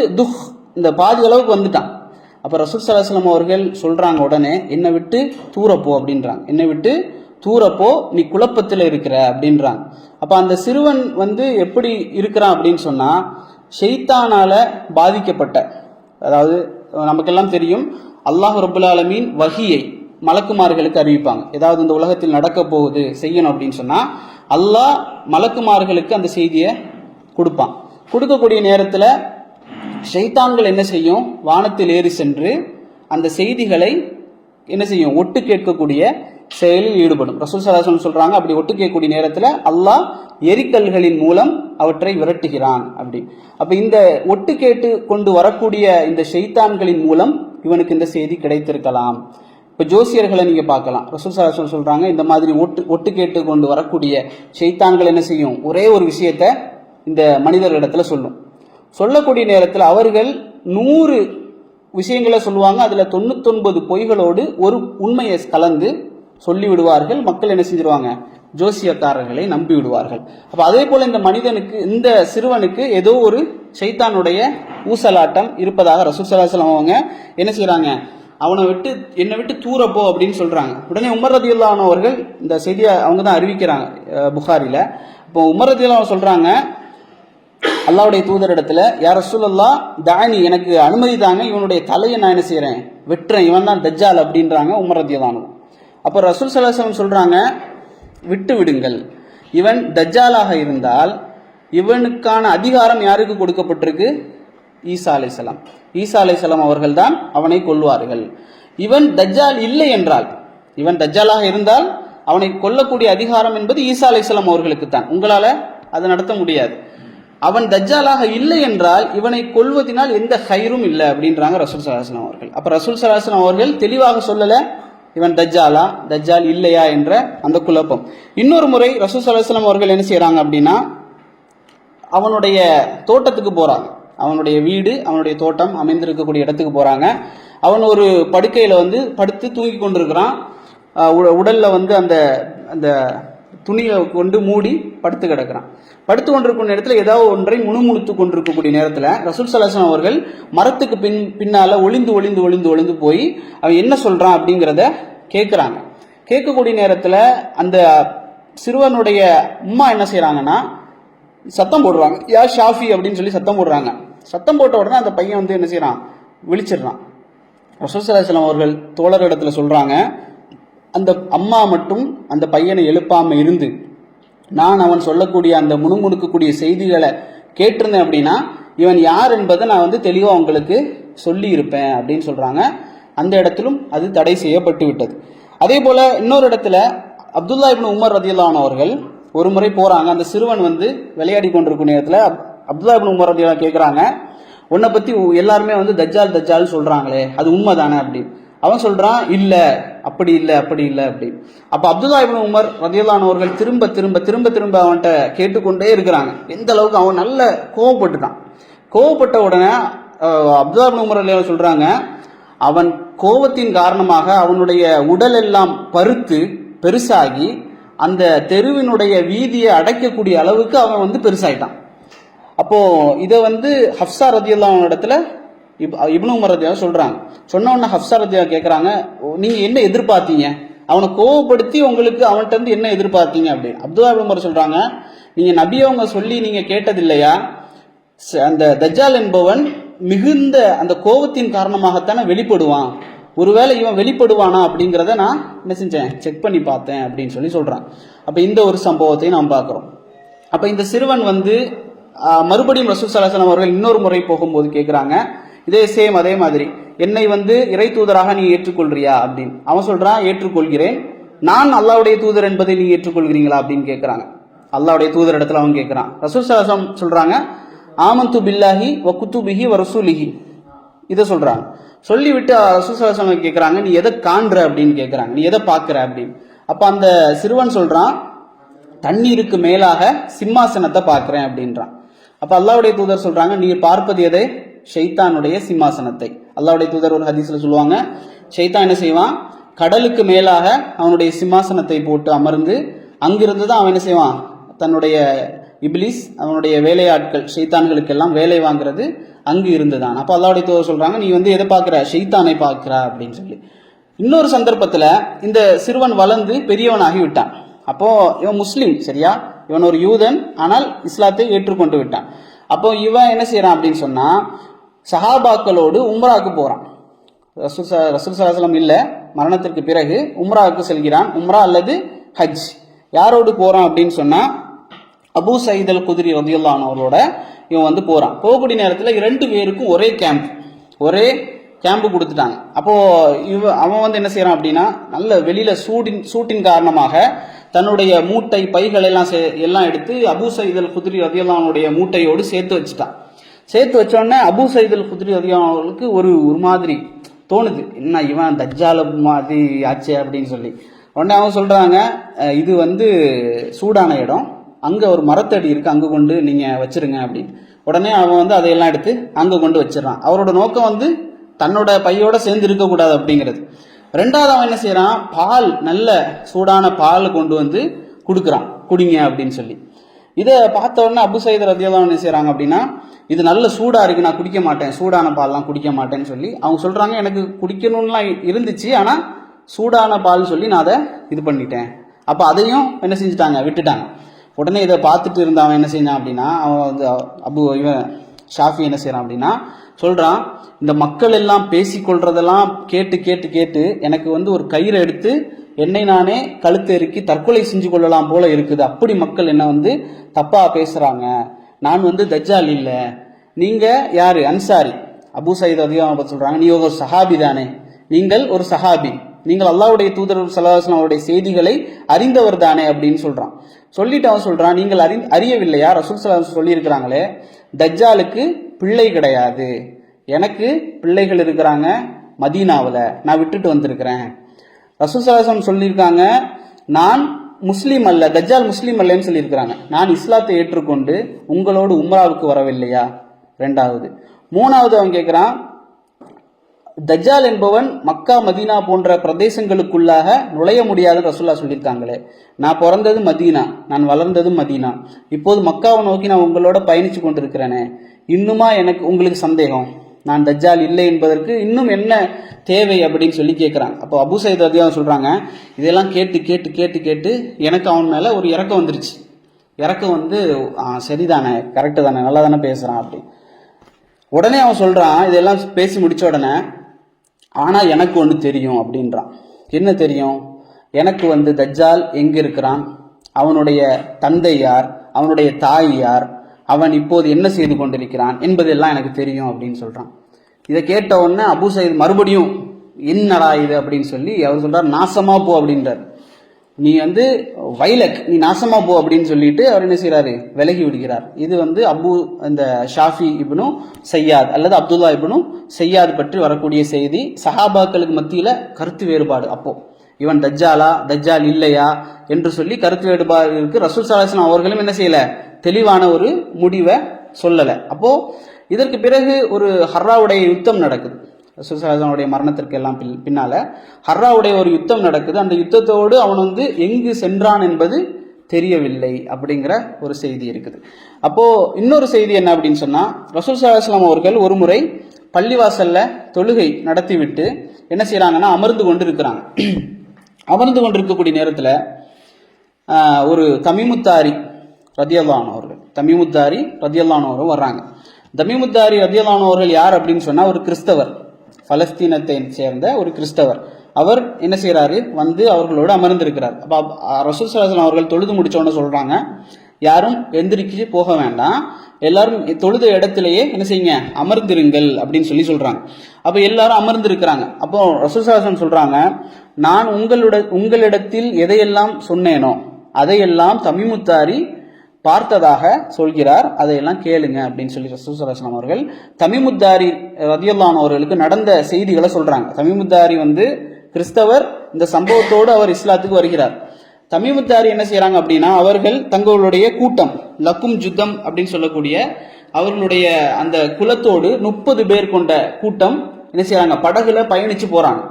இந்த பாதி அளவுக்கு வந்துட்டான். அப்ப ரசூல் ஸல்லல்லாஹு அலைஹி வஸல்லம் அவர்கள் சொல்றாங்க, உடனே என்னை விட்டு தூரப்போ அப்படின்றாங்க, என்னை விட்டு தூரப்போ, நீ குழப்பத்தில் இருக்கிற அப்படின்றாங்க. அப்ப அந்த சிறுவன் வந்து எப்படி இருக்கிறான் அப்படின்னு சொன்னா, ஷைத்தானால பாதிக்கப்பட்ட, அதாவது நமக்கெல்லாம் தெரியும் அல்லாஹ் ரப்புல் ஆலமீன் வஹியை மலக்குமார்களுக்கு அறிவிப்பாங்க. ஏதாவது இந்த உலகத்தில் நடக்க போகுது செய்யணும் அப்படின்னு சொன்னா அல்லாஹ் மலக்குமார்களுக்கு அந்த செய்தியை கொடுப்பான். கொடுக்கக்கூடிய நேரத்தில் ஷைத்தான்கள் என்ன செய்யும், வானத்தில் ஏறி சென்று அந்த செய்திகளை என்ன செய்யும், ஒட்டு கேட்கக்கூடிய செயலில் ஈடுபடும். ரசூல் ஸல்லல்லாஹு அலைஹி வஸல்லம் சொல்றாங்க, அப்படி ஒட்டு கேட்கக்கூடிய நேரத்தில் அல்லாஹ் எரிக்கல்களின் மூலம் அவற்றை விரட்டுகிறான் அப்படி. அப்ப இந்த ஒட்டு கேட்டு கொண்டு வரக்கூடிய இந்த ஷைத்தான்களின் மூலம் இவனுக்கு இந்த செய்தி கிடைத்திருக்கலாம். இப்போ ஜோசியர்களை நீங்க பார்க்கலாம், ரசூல் ஸல்லல்லாஹு அலைஹி வஸல்லம் சொல்றாங்க, இந்த மாதிரி ஒட்டு கேட்டு கொண்டு வரக்கூடிய ஷைத்தான்கள் என்ன செய்யும், ஒரே ஒரு விஷயத்த இந்த மனிதர்களிடத்துல சொல்லும். சொல்லக்கூடிய நேரத்தில் அவர்கள் 100 விஷயங்களை சொல்லுவாங்க, அதுல 99 பொய்களோடு ஒரு உண்மையை கலந்து சொல்லி விடுவார்கள். மக்கள் என்ன செஞ்சிருவாங்க, ஜோசியக்காரர்களை நம்பி விடுவார்கள். அப்ப அதே போல இந்த மனிதனுக்கு, இந்த சிறுவனுக்கு ஏதோ ஒரு ஷைத்தானுடைய ஊசலாட்டம் இருப்பதாக ரசூல் ஸல்லல்லாஹு அலைஹி வஸல்லம் அவங்க என்ன செய்யறாங்க, என்னை விட்டு தூரப்போ அப்படின்னு சொல்றாங்க. உடனே உமர் ரலியல்லாஹு அன்ஹு அவர்கள் இந்த செய்தியை அவங்க தான் அறிவிக்கிறாங்க புகாரில. இப்போ உமர் ரலியல்லாஹு அன்ஹு சொல்றாங்க, அல்லாஹ்வுடைய தூதரிடத்துல யா ரசூலல்லாஹ் தானி, எனக்கு அனுமதி தாங்க, இவனுடைய தலையை நான் என்ன செய்யறேன், வெட்டுறேன், இவன் தான் தஜ்ஜால் அப்படின்றாங்க உமர் ரலியல்லாஹு அன்ஹு. அப்போ ரசூல் ஸல்லல்லாஹு அலைஹி வஸல்லம் சொல்றாங்க, விட்டு விடுங்கள், இவன் தஜ்ஜாலாக இருந்தால் இவனுக்கான அதிகாரம் யாருக்கு கொடுக்கப்பட்டிருக்கு, ஈசா அலைஹிஸ்ஸலாம். ஈசா அலைஹிஸ்ஸலாம் அவர்கள் தான் அவனை கொல்வார்கள். இவன் தஜ்ஜால் இல்லை என்றால், இவன் தஜ்ஜாலாக இருந்தால் அவனை கொல்லக்கூடிய அதிகாரம் என்பது ஈசா அலைஹிஸ்ஸலாம் அவர்களுக்கு தான், உங்களால அதை நடத்த முடியாது. அவன் தஜ்ஜாலாக இல்லை என்றால் இவனை கொல்வதனால் எந்த ஹைரும் இல்லை அப்படின்றாங்க ரசூல் ஸல்லல்லாஹு அலைஹி வஸல்லம் அவர்கள். அப்ப ரசூல் ஸல்லல்லாஹு அலைஹி வஸல்லம் அவர்கள் தெளிவாக சொல்லல இவன் தஜ்ஜாலா தஜ்ஜால் இல்லையா என்ற அந்த குழப்பம். இன்னொரு முறை ரசூல் ஸல்லல்லாஹு அலைஹி வஸல்லம் அவர்கள் என்ன செய்யறாங்க அப்படின்னா, அவனுடைய தோட்டத்துக்கு போறாங்க. அவனுடைய வீடு, அவனுடைய தோட்டம் அமைந்திருக்கக்கூடிய இடத்துக்கு போறாங்க. அவன் ஒரு படுக்கையில வந்து படுத்து தூங்கி கொண்டிருக்கிறான். உடல்ல வந்து அந்த அந்த துணியை கொண்டு மூடி படுத்து கிடக்கிறான். படுத்து கொண்டிருக்கும் நேரத்தில் ஏதாவது ஒன்றை முணுமுணுத்து கொண்டிருக்கக்கூடிய நேரத்தில் ரசூல் ஸல்லல்லாஹு அலைஹி வஸல்லம் அவர்கள் மரத்துக்கு பின்னால ஒளிந்து ஒளிந்து ஒளிந்து ஒளிந்து போய் அவன் என்ன சொல்றான் அப்படிங்கிறத கேட்குறாங்க. கேட்கக்கூடிய நேரத்தில் அந்த சிறுவனுடைய அம்மா என்ன செய்யறாங்கன்னா சத்தம் போடுறாங்க, யா ஷாஃபி அப்படின்னு சொல்லி சத்தம் போடுறாங்க. சத்தம் போட்ட உடனே அந்த பையன் வந்து என்ன செய்யறான், விழிச்சிடுறான். ரசூல் ஸல்லல்லாஹு அலைஹி வஸல்லம் அவர்கள் தோழர் இடத்துல சொல்றாங்க, அந்த அம்மா மட்டும் அந்த பையனை எழுப்பாம இருந்து நான் அவன் சொல்லக்கூடிய அந்த முணுமுணுக்கக்கூடிய செய்திகளை கேட்டிருந்தேன் அப்படின்னா இவன் யார் என்பதை நான் வந்து தெளிவாக உங்களுக்கு சொல்லி இருப்பேன் அப்படின்னு சொல்றாங்க. அந்த இடத்திலும் அது தடை செய்யப்பட்டு விட்டது. அதே போல இன்னொரு இடத்துல அப்துல்லா இப்னு உமர் ரலியல்லாஹு அன்ஹு அவர்கள் ஒரு முறை போறாங்க. அந்த சிறுவன் வந்து விளையாடி கொண்டிருக்கும் நேரத்தில் அப்துல்லா இப்னு உமர் ரலியல்லாஹு கேட்குறாங்க, உன்னை பத்தி எல்லாருமே வந்து தஜ்ஜால் தஜ்ஜால் சொல்றாங்களே, அது உண்மை தானே அப்படின்னு. அவன் சொல்றான், இல்ல அப்படி இல்லை அப்படி இல்லை அப்படி. அப்ப அப்துல்லா இப்னு உமர் ரலியல்லாஹு அன்ஹு அவர்கள் திரும்ப திரும்ப திரும்ப திரும்ப அவன்கிட்ட கேட்டுக்கொண்டே இருக்கிறாங்க. எந்த அளவுக்கு அவன் நல்ல கோவப்பட்டுட்டான். கோவப்பட்ட உடனே அப்துல்லா இப்னு உமர் ரலியல்லாஹு அன்ஹு சொல்றாங்க, அவன் கோபத்தின் காரணமாக அவனுடைய உடல் எல்லாம் பருத்து பெருசாகி அந்த தெருவினுடைய வீதியை அடைக்கக்கூடிய அளவுக்கு அவன் வந்து பெருசாயிட்டான். அப்போ இதை வந்து ஹப்ஸா ரலியல்லாஹு அன்ஹா இடத்துல இப்னு உமர் ரலியல்லாஹு சொல்றாங்க. சொன்ன உடனே ஹப்ஸா ரலியல்லாஹு கேட்கறாங்க, நீங்க என்ன எதிர்பார்த்தீங்க, அவனை கோவப்படுத்தி உங்களுக்கு அவன்கிட்ட இருந்து என்ன எதிர்பார்த்தீங்க அப்படின்னு. அப்துல்லா இப்னு உமர் சொல்றாங்க, நீங்க நபியவங்க சொல்லி நீங்க கேட்டது இல்லையா, அந்த தஜ்ஜால் என்பவன் மிகுந்த அந்த கோபத்தின் காரணமாகத்தானே வெளிப்படுவான், ஒருவேளை இவன் வெளிப்படுவானா அப்படிங்கிறத நான் என்ன செஞ்சேன், செக் பண்ணி பார்த்தேன் அப்படின்னு சொல்லி சொல்றான். அப்ப இந்த ஒரு சம்பவத்தை நாம் பார்க்கிறோம். அப்ப இந்த சிறுவன் வந்து மறுபடியும் ரசூல் ஸல்லல்லாஹு அலைஹி வஸல்லம் அவர்கள் இன்னொரு முறை போகும்போது கேட்குறாங்க, இதே சேம் அதே மாதிரி, என்னை வந்து இறை தூதராக நீ ஏற்றுக்கொள்றியா அப்படின்னு. அவன் சொல்றான், ஏற்றுக்கொள்கிறேன். நான் அல்லாஹ்வுடைய தூதர் என்பதை நீ ஏற்றுக்கொள்கிறீங்களா அப்படின்னு கேட்குறாங்க. அல்லாஹ்வுடைய தூதர் இடத்துல அவன் கேட்குறான். ரசூல் ஸல்லல்லாஹு அலைஹி வஸல்லம் சொல்றாங்க, ஆமன்து பில்லாஹி வ குத்துபிஹி வ ரசூலிஹி, இதை சொல்றாங்க. சொல்லிவிட்டு ரசூல் ஸல்லல்லாஹு அலைஹி வஸல்லம் கேட்குறாங்க, நீ எதை காண்ற அப்படின்னு கேட்குறாங்க, நீ எதை பார்க்குற அப்படின்னு. அப்போ அந்த சிறுவன் சொல்றான், தண்ணீருக்கு மேலாக சிம்மாசனத்தை பார்க்குறேன் அப்படின்றான். அப்போ அல்லாஹ்வுடைய தூதர் சொல்றாங்க, நீ பார்ப்பது எதை, ஷைத்தானுடைய சிம்மாசனத்தை. அல்லாஹ்வுடைய தூதர் ஒரு ஹதீஸ்ல சொல்லுவாங்க, ஷைத்தான் என்ன செய்வான், கடலுக்கு மேலாக அவனுடைய சிம்மாசனத்தை போட்டு அமர்ந்து அங்கிருந்து தான் அவன் என்ன செய்வான், தன்னுடைய இப்லீஸ் அவனுடைய வேலையாட்கள் ஷைத்தான்களுக்கெல்லாம் வேலை வாங்குறது அங்கு இருந்துதான். அப்போ அல்லாஹ்வுடைய தூதர் சொல்றாங்க, நீ வந்து எதை பார்க்குற, ஷைத்தானை பார்க்குற அப்படின்னு சொல்லி. இன்னொரு சந்தர்ப்பத்தில் இந்த சிறுவன் வளர்ந்து பெரியவனாகி விட்டான். அப்போ இவன் முஸ்லீம், சரியா, இவன் ஒரு யூதன், ஆனால் இஸ்லாத்தை ஏற்றுக்கொண்டு விட்டான். அப்போ இவன் என்ன செய்யறான் அப்படின்னு சொன்னா, சஹாபாக்களோடு உம்ராவுக்கு போறான். ரசூல் ஸல்லல்லாஹு அலைஹி வஸல்லம் இல்ல, மரணத்திற்கு பிறகு உம்ராவுக்கு செல்கிறான். உம்ரா அல்லது ஹஜ். யாரோடு போறான் அப்படின்னு சொன்னா, அபூ சயீத் அல் குத்ரி ரலியல்லாஹு அன்ஹு அவரோட இவன் வந்து போறான். போகக்கூடிய நேரத்தில் 2 பேருக்கும் ஒரே கேம்ப் கொடுத்துட்டாங்க. அப்போ அவன் வந்து என்ன செய்யறான் அப்படின்னா, நல்ல வெளியில சூட்டின் காரணமாக தன்னுடைய மூட்டை பைகள் எல்லாம் எடுத்து அபூ சயீத் அல் குத்ரி ரலியல்லாஹு அன்ஹுடைய மூட்டையோடு சேர்த்து வச்சுட்டான். சேர்த்து வச்ச உடனே அபூ சயீத் அல் குத்ரி ரலியல்லாஹு அன்ஹுக்கு ஒரு மாதிரி தோணுது, என்ன இவன் தஜ்ஜால் மாதிரி ஆச்சு அப்படின்னு சொல்லி. உடனே அவங்க சொல்றாங்க, இது வந்து சூடான இடம், அங்க ஒரு மரத்தடி இருக்கு, அங்க கொண்டு நீங்க வச்சிருங்க அப்படின்னு. உடனே அவன் வந்து அதையெல்லாம் எடுத்து அங்க கொண்டு வச்சிடறான். அவரோட நோக்கம் வந்து தன்னோட பையோட சேர்ந்து இருக்கக்கூடாது அப்படிங்கிறது. ரெண்டாவது அவன் என்ன செய்யறான், பால், நல்ல சூடான பால் கொண்டு வந்து கொடுக்குறான், குடிங்க அப்படின்னு சொல்லி. இதை பார்த்த உடனே அபூ சயீத் ரலியல்லாஹு அன்ஹு என்ன செய்யறாங்க அப்படின்னா, இது நல்ல சூடா இருக்கு, நான் குடிக்க மாட்டேன், சூடான பால்லாம் குடிக்க மாட்டேன்னு சொல்லி அவங்க சொல்றாங்க. எனக்கு குடிக்கணும்லாம் இருந்துச்சு, ஆனா சூடான பால் சொல்லி நான் அதை இது பண்ணிட்டேன். அப்ப அதையும் என்ன செஞ்சுட்டாங்க, விட்டுட்டாங்க. உடனே இதை பார்த்துட்டு இருந்த அவன் என்ன செஞ்சான் அப்படின்னா, அவன் வந்து இவன் ஷாஃபி என்ன செய்யறான் அப்படின்னா சொல்றான், இந்த மக்கள் எல்லாம் பேசிக்கொள்றதெல்லாம் கேட்டு கேட்டு கேட்டு எனக்கு வந்து ஒரு கயிறை எடுத்து என்னை நானே கழுத்து இறுக்கி தற்கொலை செஞ்சு கொள்ளலாம் போல இருக்குது. அப்படி மக்கள் என்ன வந்து தப்பா பேசுறாங்க. நான் வந்து தஜ்ஜால் இல்லை. நீங்க யாரு? அன்சாரி. அபு சயீத் ரலியல்லாஹு சொல்றாங்க, நீ ஒரு சஹாபி தானே, நீங்கள் ஒரு சஹாபி, நீங்கள் அல்லாஹ்வுடைய தூதர் ஸல்லல்லாஹு அலைஹி வஸல்லம் அவருடைய செய்திகளை அறிந்தவர் தானே அப்படின்னு சொல்றான். சொல்லிட்டு அவன் சொல்றான், நீங்கள் அறியவில்லையா? ரசூல் ஸல்லல்லாஹு அலைஹி வஸல்லம் சொல்லி இருக்கிறாங்களே, தஜ்ஜாலுக்கு பிள்ளை கிடையாது, எனக்கு பிள்ளைகள் இருக்கிறாங்க மதீனாவில், நான் விட்டுட்டு வந்திருக்கிறேன். ரசூல் ஸல்லல்லாஹு அலைஹி வஸல்லம் சொல்லியிருக்காங்க, நான் முஸ்லீம் அல்ல, தஜ்ஜால் முஸ்லீம் அல்லன்னு சொல்லியிருக்கிறாங்க. நான் இஸ்லாத்தை ஏற்றுக்கொண்டு உங்களோடு உம்ராவுக்கு வரவில்லையா? ரெண்டாவது. மூணாவது அவன் கேட்கிறான், தஜ்ஜால் என்பவன் மக்கா மதீனா போன்ற பிரதேசங்களுக்குள்ளாக நுழைய முடியாதுன்னு ரசூலுல்லாஹ் சொல்லியிருக்காங்களே, நான் பிறந்தது மதீனா, நான் வளர்ந்தது மதீனா, இப்போது மக்காவை நோக்கி நான் உங்களோட பயணிச்சு கொண்டிருக்கிறேனே, இன்னுமா எனக்கு உங்களுக்கு சந்தேகம்? நான் தஜ்ஜால் இல்லை என்பதற்கு இன்னும் என்ன தேவை அப்படின்னு சொல்லி கேட்குறாங்க. அப்போ அபு சயீத் ரலியல்லாஹு சொல்றாங்க, இதெல்லாம் கேட்டு கேட்டு கேட்டு கேட்டு எனக்கு அவன் மேலே ஒரு இறக்கம் வந்துருச்சு. இறக்கம் வந்து சரிதானே, கரெக்டு தானே, நல்லா தானே பேசுகிறான் அப்படி. உடனே அவன் சொல்கிறான், இதெல்லாம் பேசி முடித்த உடனே, ஆனால் எனக்கு ஒன்று தெரியும் அப்படின்றான். என்ன தெரியும்? எனக்கு வந்து தஜ்ஜால் எங்கே இருக்கிறான், அவனுடைய தந்தை யார், அவனுடைய தாய் யார், அவன் இப்போது என்ன செய்து கொண்டிருக்கிறான் என்பதெல்லாம் எனக்கு தெரியும் அப்படின்னு சொல்கிறான். இதை கேட்ட உடனே அபு சயீத் மறுபடியும் என்னடா இது அப்படின்னு சொல்லி அவர் சொல்கிறார், நாசமா போ அப்படின்றார். நீ வந்து வைலக், நீ நாசமா போ அப்படின்னு சொல்லிட்டு அவர் என்ன செய்யறாரு, விலகி விடுகிறார். இது வந்து இந்த ஷாஃபி இப்னு சையாத் அல்லது அப்துல்லா இப்னு சையாத் பற்றி வரக்கூடிய செய்தி. சஹாபாக்களுக்கு மத்தியில கருத்து வேறுபாடு. அப்போ இவன் தஜ்ஜாலா தஜ்ஜால் இல்லையா என்று சொல்லி கருத்து வேறுபாடு இருக்கு. ரசூல் ஸல்லல்லாஹு அலைஹி வஸல்லம் அவர்களும் என்ன செய்யல, தெளிவான ஒரு முடிவை சொல்லல. அப்போ இதற்கு பிறகு ஒரு ஹர்ராவுடைய யுத்தம் நடக்குது. ரசூல் ஸல்லல்லாஹு அலைஹி வஸல்லம் மரணத்திற்கு எல்லாம் பின்னால ஹர்ராவுடைய ஒரு யுத்தம் நடக்குது. அந்த யுத்தத்தோடு அவன் வந்து எங்கு சென்றான் என்பது தெரியவில்லை அப்படிங்கிற ஒரு செய்தி இருக்குது. அப்போ இன்னொரு செய்தி என்ன அப்படின்னு சொன்னா, ரசூல் ஸல்லல்லாஹு அலைஹி வஸல்லம் அவர்கள் ஒரு முறை பள்ளிவாசல்ல தொழுகை நடத்திவிட்டு என்ன செய்யறாங்கன்னா அமர்ந்து கொண்டு இருக்கிறாங்க. அமர்ந்து கொண்டிருக்கக்கூடிய நேரத்தில் ஒரு தமீமுத்தாரி ரதியல்லாஹு அன்ஹு அவர்கள், தமீமுத்தாரி ரதியல்லாஹு அன்ஹு அவர்கள் வர்றாங்க. தமீமுத்தாரி ரதியல்லாஹு அன்ஹு அவர்கள் யார் அப்படின்னு சொன்னா, ஒரு கிறிஸ்தவர், பலஸ்தீனத்தை சேர்ந்த ஒரு கிறிஸ்தவர். அவர் என்ன செய்யறாரு, வந்து அவர்களோடு அமர்ந்திருக்கிறார். அப்ப ரசூல் ஸல்லல்லாஹு அலைஹி வஸல்லம் அவர்கள் தொழுது முடிச்சோன்னு சொல்றாங்க, யாரும் எந்திரிச்சு போக வேண்டாம், எல்லாரும் தொழுத இடத்திலேயே என்ன செய்யுங்க, அமர்ந்திருங்கள் அப்படின்னு சொல்லி சொல்றாங்க. அப்ப எல்லாரும் அமர்ந்து இருக்கிறாங்க. அப்போ ரசூல் ஸல்லல்லாஹு அலைஹி வஸல்லம் சொல்றாங்க, நான் உங்களிடத்தில் எதையெல்லாம் சொன்னேனோ அதையெல்லாம் தமீமுத்தாரி பார்த்ததாக சொல்கிறார், அதையெல்லாம் கேளுங்க அப்படின்னு சொல்லி ரசூல் ஸல்லல்லாஹு அலைஹி வஸல்லம் அவர்கள் தமீமுத்தாரி ரலியல்லாஹு அன்ஹு அவர்களுக்கு நடந்த செய்திகளை சொல்றாங்க. தமீமுத்தாரி வந்து கிறிஸ்தவர், இந்த சம்பவத்தோடு அவர் இஸ்லாத்துக்கு வருகிறார். தமீமுத்தாரி என்ன செய்யறாங்க அப்படின்னா, அவர்கள் தங்களுடைய கூட்டம் லக்கும் ஜுத்தம் அப்படின்னு சொல்லக்கூடிய அவர்களுடைய அந்த குலத்தோடு 30 பேர் கொண்ட கூட்டம் என்ன செய்யறாங்க, படகுல பயணிச்சு போறாங்க.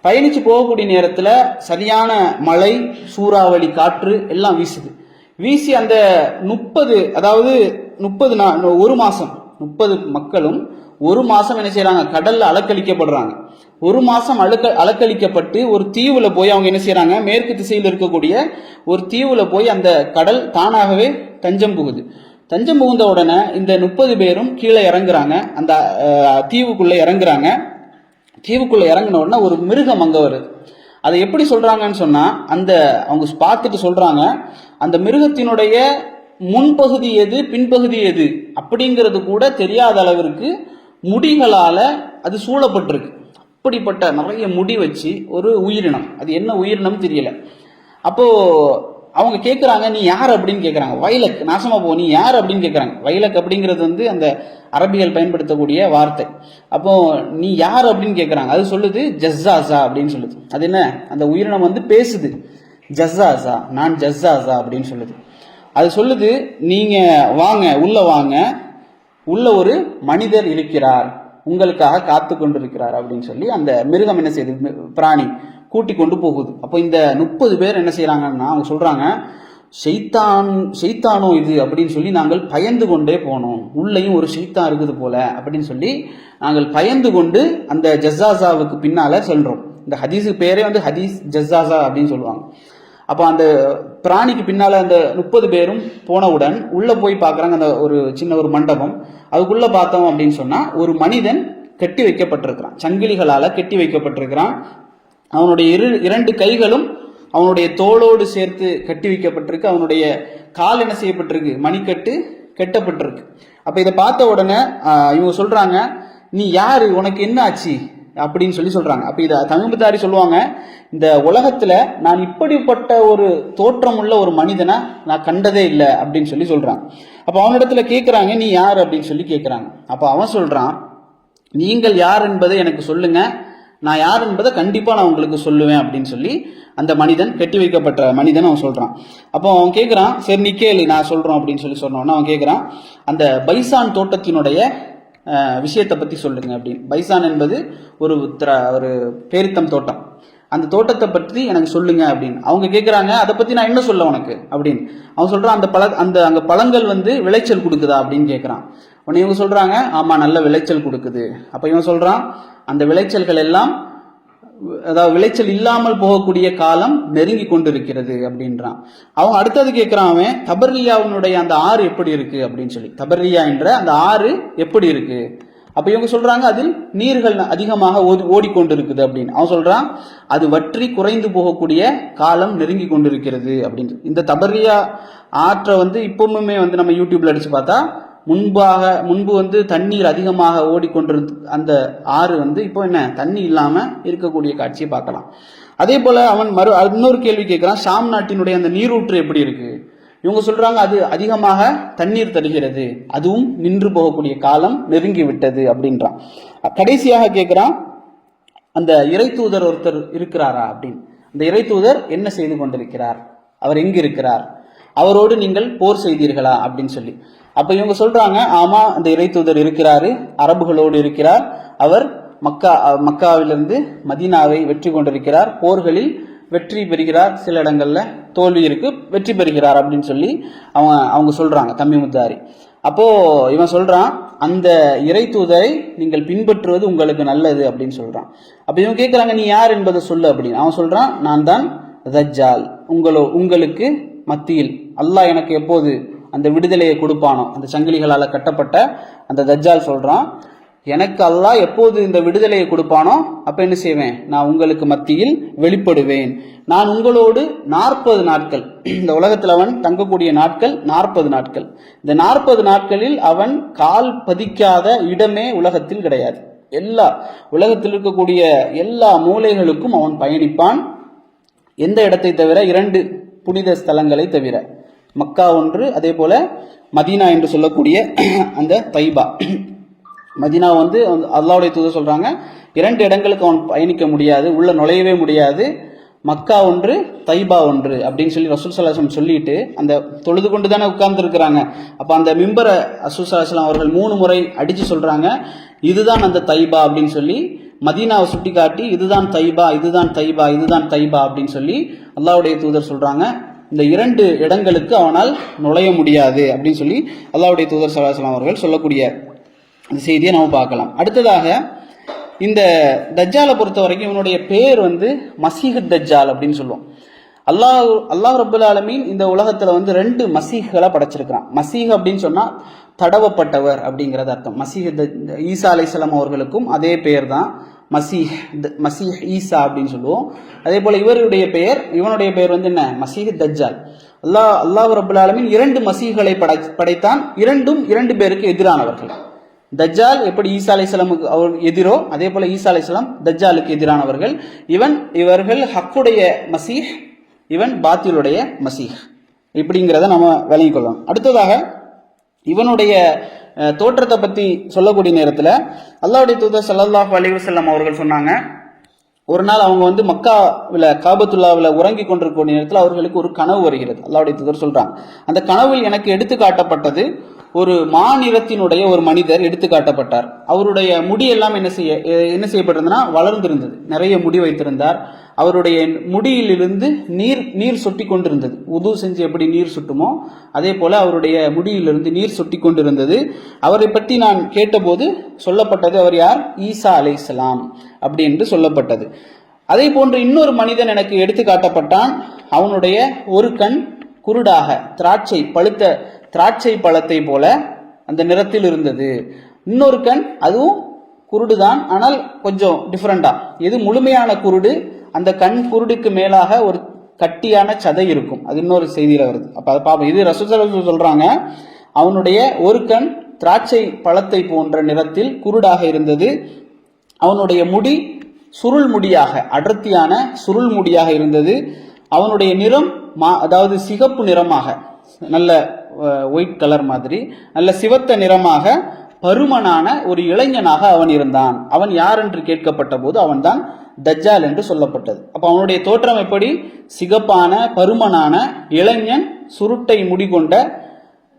பயணிச்சு போகக்கூடிய நேரத்துல சரியான மழை, சூறாவளி, காற்று எல்லாம் வீசுது. வீசி அந்த 30 ஒரு மாசம் 30 மக்களும் ஒரு மாசம் என்ன செய்யறாங்க, கடல்ல அலக்களிக்கப்படுறாங்க. ஒரு மாசம் அலக்களிக்கப்பட்டு ஒரு தீவுல போய் அவங்க என்ன செய்யறாங்க, மேற்கு திசையில் இருக்கக்கூடிய ஒரு தீவுல போய் அந்த கடல் தானாகவே தஞ்சம் புகுது. தஞ்சம் புகுந்த உடனே இந்த 30 பேரும் கீழே இறங்குறாங்க, அந்த தீவுக்குள்ள இறங்குறாங்க. தீவுக்குள்ள இறங்கின உடனே ஒரு மிருகம் அங்க வருது. அதை எப்படி சொல்றாங்கன்னு சொன்னா, அந்த அவங்க பார்த்துட்டு சொல்றாங்க, அந்த மிருகத்தினுடைய முன்பகுதி எது பின்பகுதி எது அப்படிங்கிறது கூட தெரியாத அளவிற்கு முடிகளால அது சூழப்பட்டிருக்கு. அப்படிப்பட்ட நிறைய முடி வச்சு ஒரு உயிரினம், அது என்ன உயிரினம் தெரியல. அப்போ அவங்க கேட்குறாங்க, நீ யார் அப்படின்னு கேட்குறாங்க. வைலக், நாசமா போ, நீ யார் அப்படின்னு கேட்குறாங்க. வைலக் அப்படிங்கிறது வந்து அந்த அரபிகள் பயன்படுத்தக்கூடிய வார்த்தை. அப்போ நீ யார் அப்படின்னு கேட்குறாங்க. அது சொல்லுது ஜஸ்ஸாஸா அப்படின்னு சொல்லுது. அது என்ன, அந்த உயிரினம் வந்து பேசுது, ஜஸ்ஸாஸா, நான் ஜஸ்ஸாஸா அப்படின்னு சொல்லுது. அது சொல்லுது, நீங்க வாங்க, உள்ள வாங்க, உள்ள ஒரு மனிதர் இருக்கிறார், உங்களுக்காக காத்து கொண்டிருக்கிறார் அப்படின்னு சொல்லி அந்த மிருகம் என்ன செய்யுது, பிராணி கூட்டி கொண்டு போகுது. அப்போ இந்த 30 பேர் என்ன செய்யறாங்கன்னா, அவங்க சொல்றாங்க, ஷைத்தானோ இது அப்படின்னு சொல்லி நாங்கள் பயந்து கொண்டே போனோம், உள்ளேயும் ஒரு ஷைத்தான் இருக்குது போல அப்படின்னு சொல்லி நாங்கள் பயந்து கொண்டு அந்த ஜஸ்ஸாஸாவுக்கு பின்னால செல்றோம். இந்த ஹதீஸுக்கு பேரே வந்து ஹதீஸ் ஜஸ்ஸாஸா அப்படின்னு சொல்லுவாங்க. அப்போ அந்த பிராணிக்கு பின்னால அந்த 30 பேரும் போனவுடன் உள்ள போய் பார்க்குறாங்க. அந்த ஒரு சின்ன ஒரு மண்டபம், அதுக்குள்ள பார்த்தோம் அப்படின்னு சொன்னா ஒரு மனிதன் கட்டி வைக்கப்பட்டிருக்கிறான், சங்கிலிகளால கட்டி வைக்கப்பட்டிருக்கிறான். அவனுடைய இரண்டு கைகளும் அவனுடைய தோளோடு சேர்த்து கட்டி வைக்கப்பட்டிருக்கு. அவனுடைய கால் என்ன செய்யப்பட்டிருக்கு, மணிக்கட்டு கட்டப்பட்டிருக்கு. அப்ப இதை பார்த்த உடனே இவங்க சொல்றாங்க, நீ யாரு, உனக்கு என்ன ஆச்சு அப்படின்னு சொல்றாங்க. அப்ப இதை தமீமுத்தாரி சொல்லுவாங்க, இந்த உலகத்துல நான் இப்படிப்பட்ட ஒரு தோற்றம் உள்ள ஒரு மனிதனை நான் கண்டதே இல்லை அப்படின்னு சொல்றாங்க. அப்ப அவனிடத்துல கேட்கிறாங்க, நீ யார் அப்படின்னு கேட்கிறாங்க. அப்ப அவன் சொல்றான், நீங்கள் யார் என்பதை எனக்கு சொல்லுங்க, நான் யார் என்பதை கண்டிப்பா நான் உங்களுக்கு சொல்லுவேன் அப்படின்னு அந்த மனிதன், கட்டி வைக்கப்பட்ட மனிதன் அவன் சொல்றான். அப்போ அவன் கேட்கிறான், சரி நீ கேளு நான் சொல்றோம் அப்படின்னு சொன்னோன்னா அவன் கேட்கிறான், அந்த பைசான் தோட்டத்தினுடைய விஷயத்தை பத்தி சொல்லுங்க அப்படின்னு. பைசான் என்பது ஒரு பேரித்தம் தோட்டம், அந்த தோட்டத்தை பற்றி எனக்கு சொல்லுங்க அப்படின்னு அவங்க கேட்கிறாங்க. அதை பத்தி நான் என்ன சொல்ல உனக்கு அப்படின்னு அவன் சொல்றான், அங்க பழங்கள் விளைச்சல் கொடுக்குதா அப்படின்னு கேட்கிறான். உடனே இவங்க சொல்றாங்க, ஆமா நல்ல விளைச்சல் கொடுக்குது. அப்ப இவன் சொல்றான், அந்த விளைச்சல்கள் எல்லாம், அதாவது விளைச்சல் இல்லாமல் போகக்கூடிய காலம் நெருங்கி கொண்டிருக்கிறது அப்படின்றான். அவங்க அடுத்தது கேட்கிறான், அவன் தபர்ரியாவுடைய அந்த ஆறு எப்படி இருக்கு அப்படின்னு தபர்ரியா என்ற அந்த ஆறு எப்படி இருக்கு. அப்ப இவங்க சொல்றாங்க, அதில் நீர்கள் அதிகமாக ஓடிக்கொண்டிருக்குது அப்படின்னு. அவன் சொல்றான், அது வற்றி குறைந்து போகக்கூடிய காலம் நெருங்கி கொண்டிருக்கிறது அப்படின்னு. இந்த தபர்ரியா ஆற்றை இப்பவுமே நம்ம யூடியூப்ல அடிச்சு பார்த்தா முன்பு தண்ணீர் அதிகமாக ஓடிக்கொண்டிருந்த அந்த ஆறு இப்போ என்ன தண்ணி இல்லாம இருக்கக்கூடிய காட்சியை பார்க்கலாம். அதே போல அவன் இன்னொரு கேள்வி கேட்கிறான், ஷாம் நாட்டினுடைய அந்த நீரூற்று எப்படி இருக்கு. இவங்க சொல்றாங்க, அது அதிகமாக தண்ணீர் தருகிறது, அதுவும் நின்று போகக்கூடிய காலம் நெருங்கி விட்டது அப்படின்றான். கடைசியாக கேட்கிறான், அந்த இறை தூதர் ஒருத்தர் இருக்கிறாரா அப்படின்னு. அந்த இறை தூதர் என்ன செய்து கொண்டிருக்கிறார், அவர் எங்கு இருக்கிறார், அவரோடு நீங்கள் போர் செய்தீர்களா அப்படின்னு அப்ப இவங்க சொல்றாங்க, ஆமா அந்த இறை தூதர் இருக்கிறாரு, அரபுகளோடு இருக்கிறார், அவர் மக்காவிலிருந்து மதீனாவை வெற்றி கொண்டிருக்கிறார், போர்களில் வெற்றி பெறுகிறார், சில இடங்கள்ல தோல்வி இருக்கு, வெற்றி பெறுகிறார் அப்படின்னு அவங்க சொல்றாங்க தமீமுத்தாரி. அப்போ இவன் சொல்றான், அந்த இறை தூதரை நீங்கள் பின்பற்றுவது உங்களுக்கு நல்லது அப்படின்னு சொல்றான். அப்ப இவங்க கேட்கிறாங்க, நீ யார் என்பதை சொல்லு அப்படின்னு. அவன் சொல்றான், நான் தான் தஜ்ஜால், உங்களுக்கு மத்தியில் அல்லாஹ் எனக்கு எப்போது அந்த விடுதலையை கொடுப்பானோ, அந்த சங்கிலிகளால கட்டப்பட்ட அந்த தஜ்ஜால் சொல்றான், எனக்கு அல்லாஹ் எப்போது இந்த விடுதலையை கொடுப்பானோ அப்ப என்ன செய்வேன், நான் உங்களுக்கு மத்தியில் வெளிப்படுவேன். நான் உங்களோடு 40 நாட்கள், இந்த உலகத்தில் அவன் தங்கக்கூடிய நாட்கள் 40 நாட்கள். இந்த 40 நாட்களில் அவன் கால் பதிக்காத இடமே உலகத்தில் கிடையாது. எல்லா உலகத்தில் இருக்கக்கூடிய எல்லா மூலைகளுக்கும் அவன் பயணிப்பான். எந்த இடத்தை தவிர 2 புனித ஸ்தலங்களை தவிர, மக்கா ஒன்று, அதே போல மதீனா என்று சொல்லக்கூடிய அந்த தைபா. மதீனா அல்லாஹ்வுடைய தூதர் சொல்றாங்க, 2 இடங்களுக்கு அவன் பயணிக்க முடியாது, உள்ள நுழையவே முடியாது. மக்கா ஒன்று, தைபா ஒன்று அப்படின்னு ரசூல் ஸல்லல்லாஹு அலைஹி வஸல்லம் சொல்லிட்டு அந்த தொழுது கொண்டு தானே உட்கார்ந்து இருக்கிறாங்க. அப்ப அந்த மிம்பரை ரசூல் ஸல்லல்லாஹு அலைஹி வஸல்லம் அவர்கள் 3 முறை அடிச்சு சொல்றாங்க, இதுதான் அந்த தைபா அப்படின்னு மதீனாவை சுட்டி காட்டி, இதுதான் தைபா, இதுதான் தைபா, இதுதான் தைபா அப்படின்னு அல்லாஹ்வுடைய தூதர் சொல்றாங்க. இந்த 2 இடங்களுக்கு அவனால் நுழைய முடியாது அப்படின்னு அல்லாஹ்வுடைய தூதர் ஸல்லல்லாஹு அலைஹி வஸல்லம் அவர்கள் சொல்லக்கூடிய அந்த செய்தியை நம்ம பார்க்கலாம். அடுத்ததாக இந்த தஜ்ஜாலை பொறுத்த வரைக்கும் இவனுடைய பேர் மசீஹ் தஜ்ஜால் அப்படின்னு சொல்லுவோம். அல்லாஹ் ரப்பல் ஆலமீன் இந்த உலகத்துல 2 மசீஹ்களை படைச்சிருக்கிறான். மசீஹ் அப்படின்னு சொன்னா தடவப்பட்டவர் அப்படிங்கிறது அர்த்தம். மசீஹ் ஈசா அலைஹிஸ்ஸலாம் அவர்களுக்கும் அதே பெயர் தான், மசீஹ் ஈசா அப்படின்னு சொல்லுவோம். அதே போல இவனுடைய பெயர் என்ன, மசீஹ் தஜ்ஜால். அல்லாஹ் ரப்பல் ஆலமீன் 2 மசீஹ்களை படைத்தான். 2 பேருக்கு எதிரானவர்கள். தஜ்ஜால் எப்படி ஈசா அலைஹிஸ்ஸலாமுக்கு அவர் எதிரோ, அதே போல ஈசா அலைஹிஸ்ஸலாம் தஜ்ஜாலுக்கு எதிரானவர்கள். இவர்கள் ஹக்குடைய மசீஹ், இவன் பாத்திலுடைய மசீஹ், இப்படிங்கிறத நம்ம விளங்கிக் கொள்ளணும். அடுத்ததாக இவனுடைய தோற்றத்தை பத்தி சொல்லக்கூடிய நேரத்தில் அல்லாஹ்வுடைய தூதர் ஸல்லல்லாஹு அலைஹி வஸல்லம் அவர்கள் சொன்னாங்க, ஒரு நாள் அவங்க மக்காவில் காபத்துல்லாவில் உறங்கி கொண்டிருக்கூடிய நேரத்தில் அவர்களுக்கு ஒரு கனவு வருகிறது. அல்லாஹ்வுடைய தூதர் சொல்றாங்க, அந்த கனவில் எனக்கு எடுத்து காட்டப்பட்டது, ஒரு மாநிறத்தினுடைய ஒரு மனிதர் எடுத்து காட்டப்பட்டார். அவருடைய முடி எல்லாம் என்ன செய்யப்பட்டிருந்ததுன்னா வளர்ந்திருந்தது, நிறைய முடி வைத்திருந்தார். அவருடைய முடியிலிருந்து நீர் சொட்டி கொண்டிருந்தது. உது செஞ்சு எப்படி நீர் சுட்டுமோ அதே போல அவருடைய முடியிலிருந்து நீர் சொட்டி கொண்டிருந்தது. அவரை பற்றி நான் கேட்டபோது சொல்லப்பட்டது, அவர் யார், ஈசா அலைஹிஸ்ஸலாம் அப்படி என்று சொல்லப்பட்டது. அதே போன்று இன்னொரு மனிதன் எனக்கு எடுத்து காட்டப்பட்டான். அவனுடைய ஒரு கண் குருடாக பழுத்த திராட்சை பழத்தை போல அந்த நிறத்தில் இருந்தது. இன்னொரு கண் அதுவும் குருடுதான், ஆனால் கொஞ்சம் டிஃபரெண்டா. இது முழுமையான குருடு, அந்த கண் குருடுக்கு மேலாக ஒரு கட்டியான சதை இருக்கும். அது இன்னொரு செய்தியில வருது. அப்ப அதை பார்ப்போம். இது ரசூலுல்லாஹி சொல்றாங்க, அவனுடைய ஒரு கண் திராட்சை பழத்தை போன்ற நிறத்தில் குருடாக இருந்தது. அவனுடைய முடி சுருள் முடியாக, அடர்த்தியான சுருள் முடியாக இருந்தது. அவனுடைய நிறம் அதாவது சிகப்பு நிறமாக, நல்ல ஒயிட் கலர் மாதிரி நல்ல சிவத்த நிறமாக பருமனான ஒரு இளைஞனாக அவன் இருந்தான். அவன் யார் என்று கேட்கப்பட்ட போது அவன் தான் தஜ்ஜால் என்று சொல்லப்பட்டது. அப்ப அவனுடைய தோற்றம் எப்படி? சிகப்பான பருமனான இளைஞன், சுருட்டை முடி கொண்ட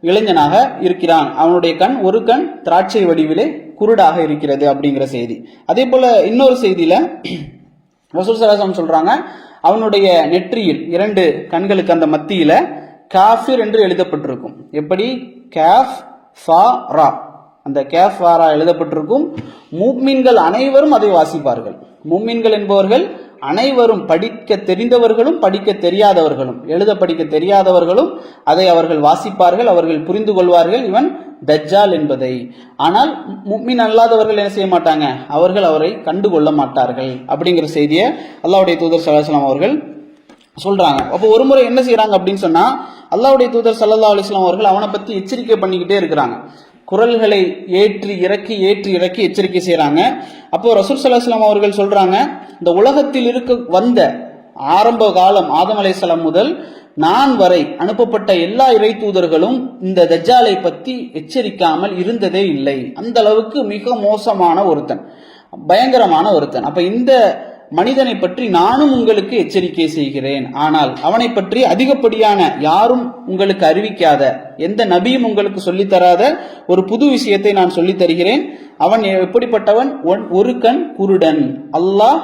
இளைஞனாக இருக்கிறான். அவனுடைய கண் ஒரு கண் திராட்சை வடிவிலே குருடாக இருக்கிறது அப்படிங்கிற செய்தி. அதே போல இன்னொரு செய்தியில ரசூல் ஸல்லல்லாஹு அலைஹி வஸல்லம் சொல்றாங்க, அவனுடைய நெற்றியில் இரண்டு கண்களுக்கு அந்த மத்தியில காஃபிர் என்று எழுதப்பட்டிருக்கும். எப்படி? கேஃப் ஃபா ரா, அந்த கேஃப் ஃபா ரா எழுதப்பட்டிருக்கும். முஃமின்கள் அனைவரும் அதை வாசிப்பார்கள். முஃமின்கள் என்பவர்கள் அனைவரும், படிக்க தெரிந்தவர்களும் படிக்க தெரியாதவர்களும், எழுத படிக்க தெரியாதவர்களும் அதை அவர்கள் வாசிப்பார்கள், அவர்கள் புரிந்து கொள்வார்கள் இவன் தஜ்ஜால் என்பதை. ஆனால் முஃமின் அல்லாதவர்கள் என்ன செய்ய மாட்டாங்க, அவர்கள் அவரை கண்டுகொள்ள மாட்டார்கள் அப்படிங்கிற செய்தியை அல்லாஹ்வுடைய தூதர் ஸல்லல்லாஹு அலைஹி வஸல்லம் அவர்கள் சொல்றாங்க. அப்போ ஒரு முறை என்ன செய்யறாங்க அப்படின்னு சொன்னா, அல்லாஹ்வுடைய தூதர் ஸல்லல்லாஹு அலைஹி வஸல்லம் அவர்கள் அவனை பத்தி எச்சரிக்கை பண்ணிக்கிட்டே இருக்கிறாங்க. குரல்களை ஏற்றி இறக்கி எச்சரிக்கை செய்யறாங்க. அப்போ ரசூல் ஸல்லல்லாஹு அலைஹி வஸல்லம் அவர்கள் சொல்றாங்க, இந்த உலகத்தில் வந்த ஆரம்ப காலம் ஆதம் அலைஹிஸ்ஸலாம் முதல் நான் வரை அனுப்பப்பட்ட எல்லா இறை தூதர்களும் இந்த தஜ்ஜாலை பத்தி எச்சரிக்காமல் இருந்ததே இல்லை. அந்த அளவுக்கு மிக மோசமான ஒருத்தன், பயங்கரமான ஒருத்தன். அப்ப இந்த மனிதனை பற்றி நானும் உங்களுக்கு எச்சரிக்கை செய்கிறேன். ஆனால் அவனை பற்றி அதிகப்படியான யாரும் உங்களுக்கு அறிவிக்காத, எந்த நபியும் உங்களுக்கு சொல்லித்தராத ஒரு புது விஷயத்தை நான் சொல்லித் தருகிறேன். அவன் எப்படிப்பட்டவன்? ஒரு கண் குருடன், அல்லாஹ்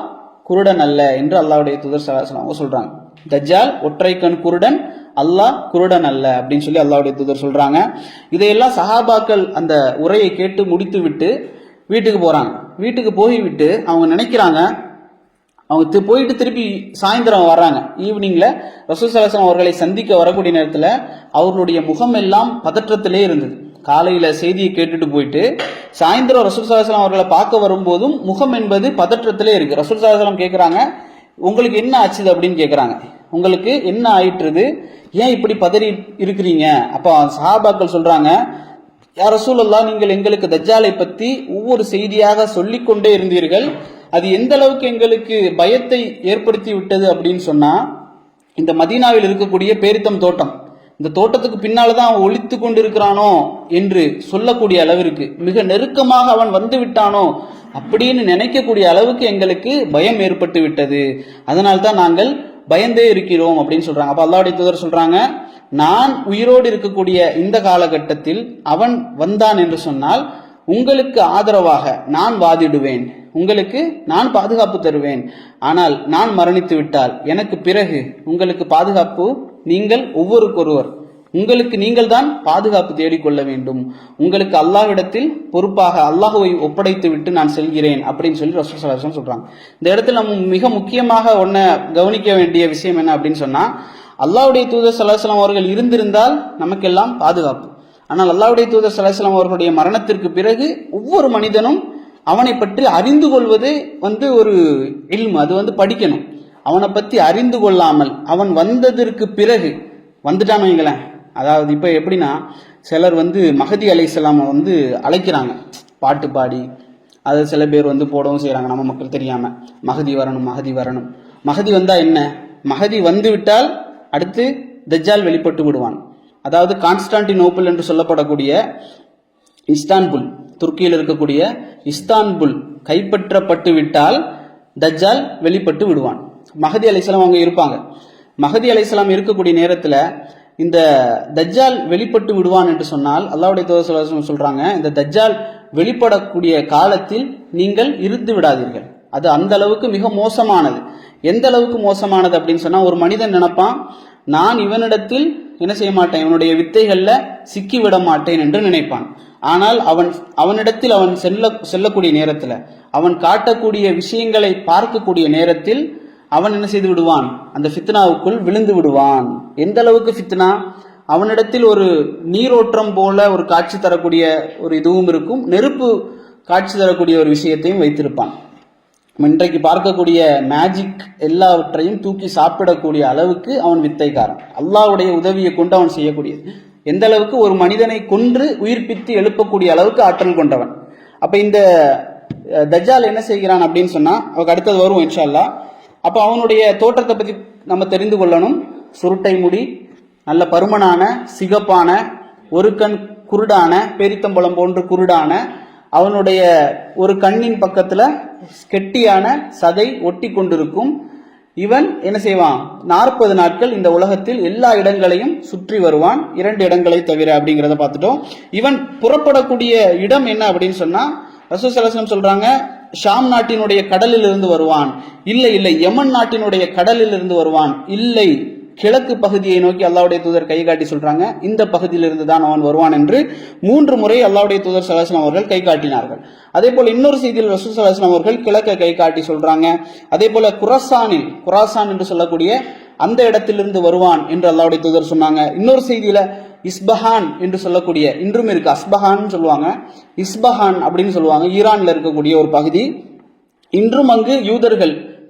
குருடன் அல்ல என்று அல்லாஹ்வுடைய தூதர் ஸல்லல்லாஹு அலைஹி வஸல்லம் சொல்றாங்க. தஜ்ஜால் ஒற்றை கண் குருடன், அல்லாஹ் குருடன் அல்ல அப்படின்னு சொல்லி அல்லாஹ்வுடைய தூதர் சொல்றாங்க. இதையெல்லாம் சஹாபாக்கள் அந்த உரையை கேட்டு முடித்து விட்டு வீட்டுக்கு போறாங்க. வீட்டுக்கு போய்விட்டு அவங்க நினைக்கிறாங்க, அவங்க போயிட்டு திருப்பி சாயந்தரம் வர்றாங்க. ஈவினிங்ல ரசூல் ஸல்லல்லாஹு அலைஹி வஸல்லம் அவர்களை சந்திக்க வரக்கூடிய நேரத்தில் அவர்களுடைய முகம் எல்லாம் பதற்றத்திலே இருந்தது. காலையில செய்தியை கேட்டுட்டு போயிட்டு சாயந்தரம் ரசூல் ஸல்லல்லாஹு அலைஹி வஸல்லம் அவர்களை பார்க்க வரும்போதும் முகம் என்பது பதற்றத்திலே இருக்கு. ரசூல் ஸல்லல்லாஹு அலைஹி வஸல்லம் கேட்கிறாங்க, உங்களுக்கு என்ன ஆச்சுது அப்படின்னு கேட்கிறாங்க. உங்களுக்கு என்ன ஆயிட்டுது, ஏன் இப்படி பதறி இருக்கிறீங்க? அப்ப சஹாபாக்கள் சொல்றாங்க, யா ரசூலல்லாஹ், நீங்கள் எங்களுக்கு தஜ்ஜாலை பத்தி ஒவ்வொரு செய்தியாக சொல்லிக்கொண்டே இருந்தீர்கள். அது எந்த அளவுக்கு எங்களுக்கு பயத்தை ஏற்படுத்தி விட்டது அப்படின்னு சொன்னா, இந்த மதீனாவில் இருக்கக்கூடிய பேரித்தம் தோட்டம், இந்த தோட்டத்துக்கு பின்னால்தான் அவன் ஒளித்து கொண்டிருக்கிறானோ என்று சொல்லக்கூடிய அளவிற்கு, மிக நெருக்கமாக அவன் வந்து விட்டானோ அப்படின்னு நினைக்கக்கூடிய அளவுக்கு எங்களுக்கு பயம் ஏற்பட்டு விட்டது. அதனால்தான் நாங்கள் பயந்தே இருக்கிறோம் அப்படின்னு சொல்றாங்க. அப்ப அல்லாஹ்வுடைய தூதர் சொல்றாங்க, நான் உயிரோடு இருக்கக்கூடிய இந்த காலகட்டத்தில் அவன் வந்தான் என்று சொன்னால் உங்களுக்கு ஆதரவாக நான் வாதிடுவேன், உங்களுக்கு நான் பாதுகாப்பு தருவேன். ஆனால் நான் மரணித்து விட்டால் எனக்கு பிறகு உங்களுக்கு பாதுகாப்பு நீங்கள் ஒவ்வொருவருக்கொருவர், உங்களுக்கு நீங்கள் தான் பாதுகாப்பு தேடிக்கொள்ள வேண்டும். உங்களுக்கு அல்லாஹ்விடத்தில் பொறுப்பாக அல்லாஹுவை ஒப்படைத்து விட்டு நான் செல்கிறேன் அப்படின்னு சொல்லி ரசூல் ஸல்லல்லாஹு அலைஹி வஸல்லம் சொல்றாங்க. இந்த இடத்துல நம்ம மிக முக்கியமாக ஒன்ன கவனிக்க வேண்டிய விஷயம் என்ன அப்படின்னு சொன்னா, அல்லாஹ்வுடைய தூதர் ஸல்லல்லாஹு அலைஹி வஸல்லம் அவர்கள் இருந்திருந்தால் நமக்கெல்லாம் பாதுகாப்பு. ஆனால் அல்லாஹ்வுடைய தூதர் ஸல்லல்லாஹு அலைஹி வஸல்லம் அவர்களுடைய மரணத்திற்கு பிறகு ஒவ்வொரு மனிதனும் அவனை பற்றி அறிந்து கொள்வது ஒரு இல்ம், அது படிக்கணும். அவனை பற்றி அறிந்து கொள்ளாமல் அவன் வந்ததற்கு பிறகு வந்துட்டான்னு வைங்களேன். அதாவது இப்போ எப்படின்னா, சிலர் மஹதி அலைஹிஸ்ஸலாம் அழைக்கிறாங்க பாட்டு பாடி, அது சில பேர் போடவும் செய்கிறாங்க நம்ம மக்கள் தெரியாம, மஹதி வரணும் மஹதி வரணும். மஹதி வந்தா என்ன? மஹதி வந்து விட்டால் அடுத்து தஜ்ஜால் வெளிப்பட்டு விடுவான். அதாவது கான்ஸ்டான்டினோப்பிள் என்று சொல்லப்படக்கூடிய இஸ்தான்புல், துர்க்கியில் இருக்கக்கூடிய இஸ்தான்புல் கைப்பற்றப்பட்டு விட்டால் தஜ்ஜால் வெளிப்பட்டு விடுவான். மஹதி அலைஹிஸ்ஸலாம் அவங்க இருப்பாங்க. மஹதி அலைஹிஸ்ஸலாம் இருக்கக்கூடிய நேரத்தில் இந்த தஜ்ஜால் வெளிப்பட்டு விடுவான் என்று சொன்னால் அல்லாஹ்வுடைய தூதர் ஸல்லல்லாஹு அலைஹி வஸல்லம் சொல்றாங்க, இந்த தஜ்ஜால் வெளிப்படக்கூடிய காலத்தில் நீங்கள் இருந்து விடாதீர்கள். அது அந்த அளவுக்கு மிக மோசமானது. எந்த அளவுக்கு மோசமானது அப்படின்னு சொன்னா, ஒரு மனிதன் நினைப்பான், நான் இவனிடத்தில் என்ன செய்ய மாட்டேன், இவனுடைய வித்தைகள்ல சிக்கி விட மாட்டேன் என்று நினைப்பான். ஆனால் அவனிடத்தில் அவன் செல்லக்கூடிய நேரத்தில், அவன் காட்டக்கூடிய விஷயங்களை பார்க்கக்கூடிய நேரத்தில் அவன் என்ன செய்து விடுவான்? அந்த ஃபித்னாவுக்குள் விழுந்து விடுவான். எந்த அளவுக்கு ஃபித்னா? அவனிடத்தில் ஒரு நீரோற்றம் போல ஒரு காட்சி தரக்கூடிய ஒரு இதுவும் இருக்கும், நெருப்பு காட்சி தரக்கூடிய ஒரு விஷயத்தையும் வைத்திருப்பான். இன்றைக்கு பார்க்கக்கூடிய மேஜிக் எல்லாவற்றையும் தூக்கி சாப்பிடக்கூடிய அளவுக்கு அவன் வித்தைக்காரன். அல்லாஹ்வுடைய உதவியை கொண்டு அவன் செய்யக்கூடியது. எந்த அளவுக்கு? ஒரு மனிதனை கொன்று உயிர்ப்பித்து எழுப்பக்கூடிய அளவுக்கு ஆற்றல் கொண்டவன். அப்ப இந்த தஜ்ஜால் என்ன செய்கிறான் அப்படின்னு சொன்னா, அவருக்கு அடுத்தது வரும் இன்ஷா அல்லாஹ். அப்ப அவனுடைய தோற்றத்தை பத்தி நம்ம தெரிந்து கொள்ளணும். சுருட்டை முடி, நல்ல பருமனான, சிகப்பான, ஒரு கண் குருடான, பேரித்தம்பழம் போன்று குருடான, அவனுடைய ஒரு கண்ணின் பக்கத்துல கெட்டியான சதை ஒட்டி கொண்டிருக்கும். இவன் என்ன செய்வான்? 40 நாட்கள் இந்த உலகத்தில் எல்லா இடங்களையும் சுற்றி வருவான், 2 இடங்களை தவிர அப்படிங்கிறத பார்த்துட்டோம். இவன் புறப்படக்கூடிய இடம் என்ன அப்படின்னு சொன்னா, ரசூல் ஸல்லல்லாஹு அலைஹி வஸல்லம் சொல்றாங்க, ஷாம் நாட்டினுடைய கடலில் இருந்து வருவான், இல்லை யமன் நாட்டினுடைய கடலில் இருந்து வருவான், இல்லை கிழக்கு பகுதியை நோக்கி அல்லாஹ்வுடைய தூதர் கை காட்டி சொல்றாங்க, இந்த பகுதியிலிருந்து தான் அவன் வருவான் என்று 3 முறை அல்லாஹ்வுடைய தூதர் ஸல்லல்லாஹு அலைஹி வஸல்லம் அவர்கள் கை காட்டினார்கள். அதே போல இன்னொரு செய்தியில் ரசூல் ஸல்லல்லாஹு அலைஹி வஸல்லம் அவர்கள் கிழக்கை கை காட்டி சொல்றாங்க. அதே போல குராசான் என்று சொல்லக்கூடிய அந்த இடத்திலிருந்து வருவான் என்று அல்லாஹ்வுடைய தூதர் சொன்னாங்க. இன்னொரு செய்தியில இஸ்பஹான் என்று சொல்லக்கூடிய, இன்றும் இருக்கு, அஸ்பஹான் சொல்லுவாங்க, இஸ்பஹான் அப்படின்னு சொல்லுவாங்க, ஈரான்ல இருக்கக்கூடிய ஒரு பகுதி. இன்றும் அங்கு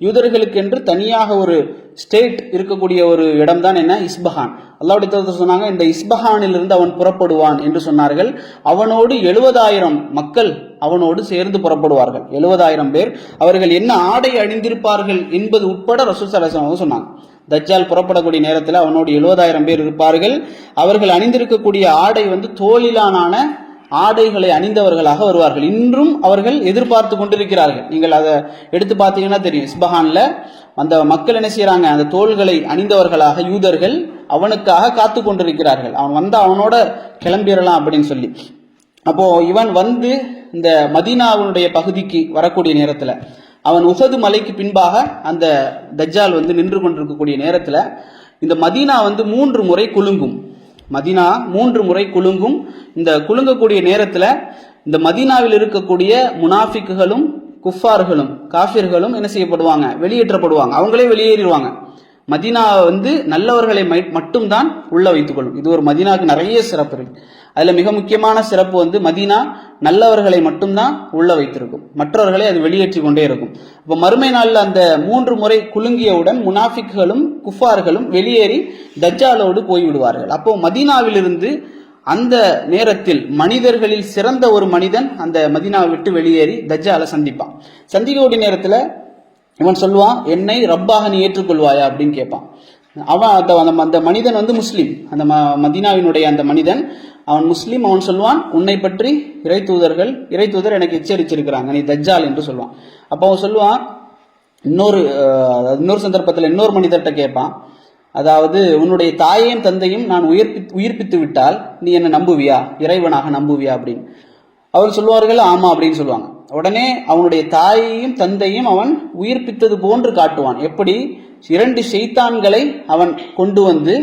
யூதர்களுக்கு என்று தனியாக ஒரு ஸ்டேட் இருக்கக்கூடிய ஒரு இடம் தான் என்ன? இஸ்பஹான். அல்லாஹ்வுடைய தூதர் சொன்னாங்க, இந்த இஸ்பஹானிலிருந்து அவன் புறப்படுவான் என்று சொன்னார்கள். அவனோடு 70,000 மக்கள் அவனோடு சேர்ந்து புறப்படுவார்கள். 70,000 பேர். அவர்கள் என்ன ஆடை அணிந்திருப்பார்கள் என்பது உட்பட ரசூல் ஸல்லல்லாஹு அலைஹி வஸல்லம் சொன்னாங்க. தஜ்ஜால் புறப்படக்கூடிய நேரத்தில் அவனோடு 70,000 பேர் இருப்பார்கள். அவர்கள் அணிந்திருக்கக்கூடிய ஆடை தோலிலான ஆடைகளை அணிந்தவர்களாக வருவார்கள். இன்றும் அவர்கள் எதிர்பார்த்து கொண்டிருக்கிறார்கள். நீங்கள் அதை எடுத்து பார்த்தீங்கன்னா தெரியும். இஸ்பஹான்ல அந்த மக்கள் என்ன செய்யறாங்க? அந்த தோள்களை அணிந்தவர்களாக யூதர்கள் அவனுக்காக காத்து கொண்டிருக்கிறார்கள். அவன் வந்தா அவனோட கிளம்பிடலாம் அப்படின்னு சொல்லி. அப்போ இவன் இந்த மதீனாவுடைய பகுதிக்கு வரக்கூடிய நேரத்துல, அவன் உஹது மலைக்கு பின்பாக அந்த தஜ்ஜால் நின்று கொண்டிருக்கக்கூடிய நேரத்துல இந்த மதீனா 3 முறை குலுங்கும். மதீனா 3 முறை குலுங்கும். இந்த குலுங்கக்கூடிய நேரத்துல இந்த மதீனாவில் இருக்கக்கூடிய முனாஃபிக்குகளும் குஃபார்களும் காஃபிர்களும் என்ன செய்யப்படுவாங்க? வெளியேற்றப்படுவாங்க. அவங்களே வெளியேறிடுவாங்க. மதீனா நல்லவர்களை மட்டும்தான் உள்ள வைத்துக் கொள்ளும். இது ஒரு மதீனாவுக்கு நிறைய சிறப்பு இருக்கு. அதுல மிக முக்கியமான சிறப்பு மதீனா நல்லவர்களை மட்டும்தான் உள்ள வைத்திருக்கும், மற்றவர்களை அது வெளியேற்றி கொண்டே இருக்கும். இப்ப மறுமை நாள்ல அந்த 3 முறை குலுங்கியவுடன் முனாஃபிக்குகளும் குஃபார்களும் வெளியேறி தஜ்ஜாலோடு போய்விடுவார்கள். அப்போ மதீனாவிலிருந்து அந்த நேரத்தில் மனிதர்களில் சிறந்த ஒரு மனிதன் அந்த மதீனாவை விட்டு வெளியேறி தஜ்ஜாலை சந்திப்பான். சந்திக்கக்கூடிய நேரத்துல இவன் சொல்லுவான், என்னை ரப்பாக நீ ஏற்றுக்கொள்வாயா அப்படின்னு கேட்பான். அவன் அந்த மனிதன் முஸ்லீம். அந்த மதீனாவினுடைய அந்த மனிதன் அவன் முஸ்லீம். அவன் சொல்லுவான், உன்னை பற்றி இறைத்தூதர் எனக்கு எச்சரிச்சிருக்கிறாங்க, நீ தஜ்ஜால் என்று சொல்லுவான். அப்போ அவன் சொல்லுவான், இன்னொரு சந்தர்ப்பத்தில் இன்னொரு மனிதர்கிட்ட கேட்பான், அதாவது உன்னுடைய தாயையும் தந்தையும் நான் உயிர்ப்பித்து விட்டால் நீ என்ன நம்புவியா? இறைவனாக நம்புவியா அப்படின்னு. அவர் சொல்லுவார்கள், ஆமா அப்படின்னு சொல்லுவாங்க. உடனே அவனுடைய தாயையும் தந்தையும் அவன் உயிர்ப்பித்தது போன்று காட்டுவான். எப்படி? 2 ஷைத்தான்களை அவன் கொண்டு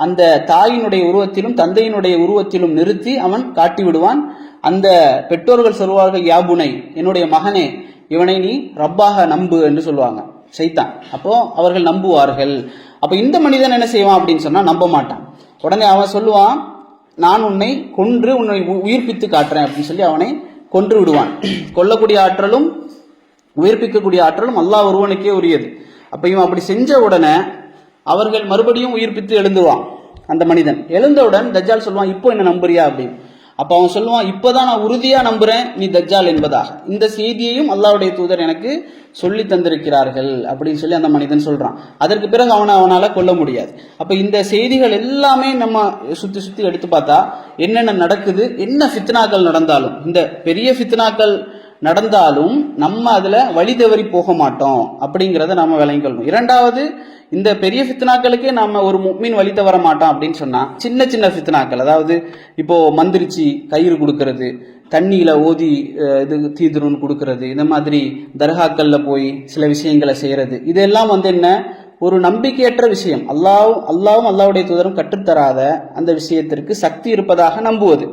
அந்த தாயினுடைய உருவத்திலும் தந்தையினுடைய உருவத்திலும் நிறுத்தி அவன் காட்டி விடுவான். அந்த பெற்றோர்கள் சொல்வார்கள், யாபுனை, என்னுடைய மகனே, இவனை நீ ரப்பாக நம்பு என்று சொல்லுவாங்க ஷைத்தான். அப்போ அவர்கள் நம்புவார்கள். அப்ப இந்த மனிதன் என்ன செய்வான் அப்படின்னு சொன்னா நம்ப மாட்டான். உடனே அவன் சொல்லுவான், நான் உன்னை கொன்று உன்னை உயிர்ப்பித்து காட்டுறேன் அப்படின்னு சொல்லி அவனை கொன்று விடுவான். கொல்லக்கூடிய ஆற்றலும் உயிர்ப்பிக்கக்கூடிய ஆற்றலும் அல்லாஹ் ஒருவனுக்கே உரியது. அப்ப இவன் அப்படி செஞ்ச உடனே அவர்கள் மறுபடியும் உயிர்ப்பித்து எழுந்துவான். அந்த மனிதன் எழுந்தவுடன் தஜ்ஜால் சொல்லுவான், இப்போ என்ன நம்புறியா அப்படின்னு. அப்ப அவன் சொல்லுவான், இப்பதான் நான் உறுதியா நம்புறேன் நீ தஜ்ஜால் என்பதாக. இந்த செய்தியையும் அல்லாஹ்வுடைய தூதர் எனக்கு சொல்லி தந்திருக்கிறார்கள் அப்படின்னு சொல்லி அந்த மனிதன் சொல்றான். அதற்கு பிறகு அவனால கொல்ல முடியாது. அப்ப இந்த செய்திகள் எல்லாமே நம்ம சுத்தி எடுத்து பார்த்தா என்னென்ன நடக்குது, என்ன ஃபித்னாக்கள் நடந்தாலும், இந்த பெரிய ஃபித்னாக்கள் நடந்தாலும் நம்ம அதுல வழி தவறி போக மாட்டோம் அப்படிங்கிறத நாம விளங்கிக்கொள்ளணும். இரண்டாவது, இந்த பெரிய ஃபித்னாக்களுக்கே நாம ஒரு முஃமின் வழி தவற மாட்டோம் அப்படின்னு சொன்னா சின்ன சின்ன ஃபித்னாக்கள், அதாவது இப்போ மந்திரிச்சு கயிறு கொடுக்கறது, தண்ணியில ஓதி இது தீதுருன்னு கொடுக்கறது, இந்த மாதிரி தர்காக்கள்ல போய் சில விஷயங்களை செய்யறது, இதெல்லாம் என்ன, ஒரு நம்பிக்கையற்ற விஷயம். அல்லாஹ்வும் அல்லாஹ்வுடைய தூதரும் கற்றுத்தராத அந்த விஷயத்திற்கு சக்தி இருப்பதாக நம்புவது.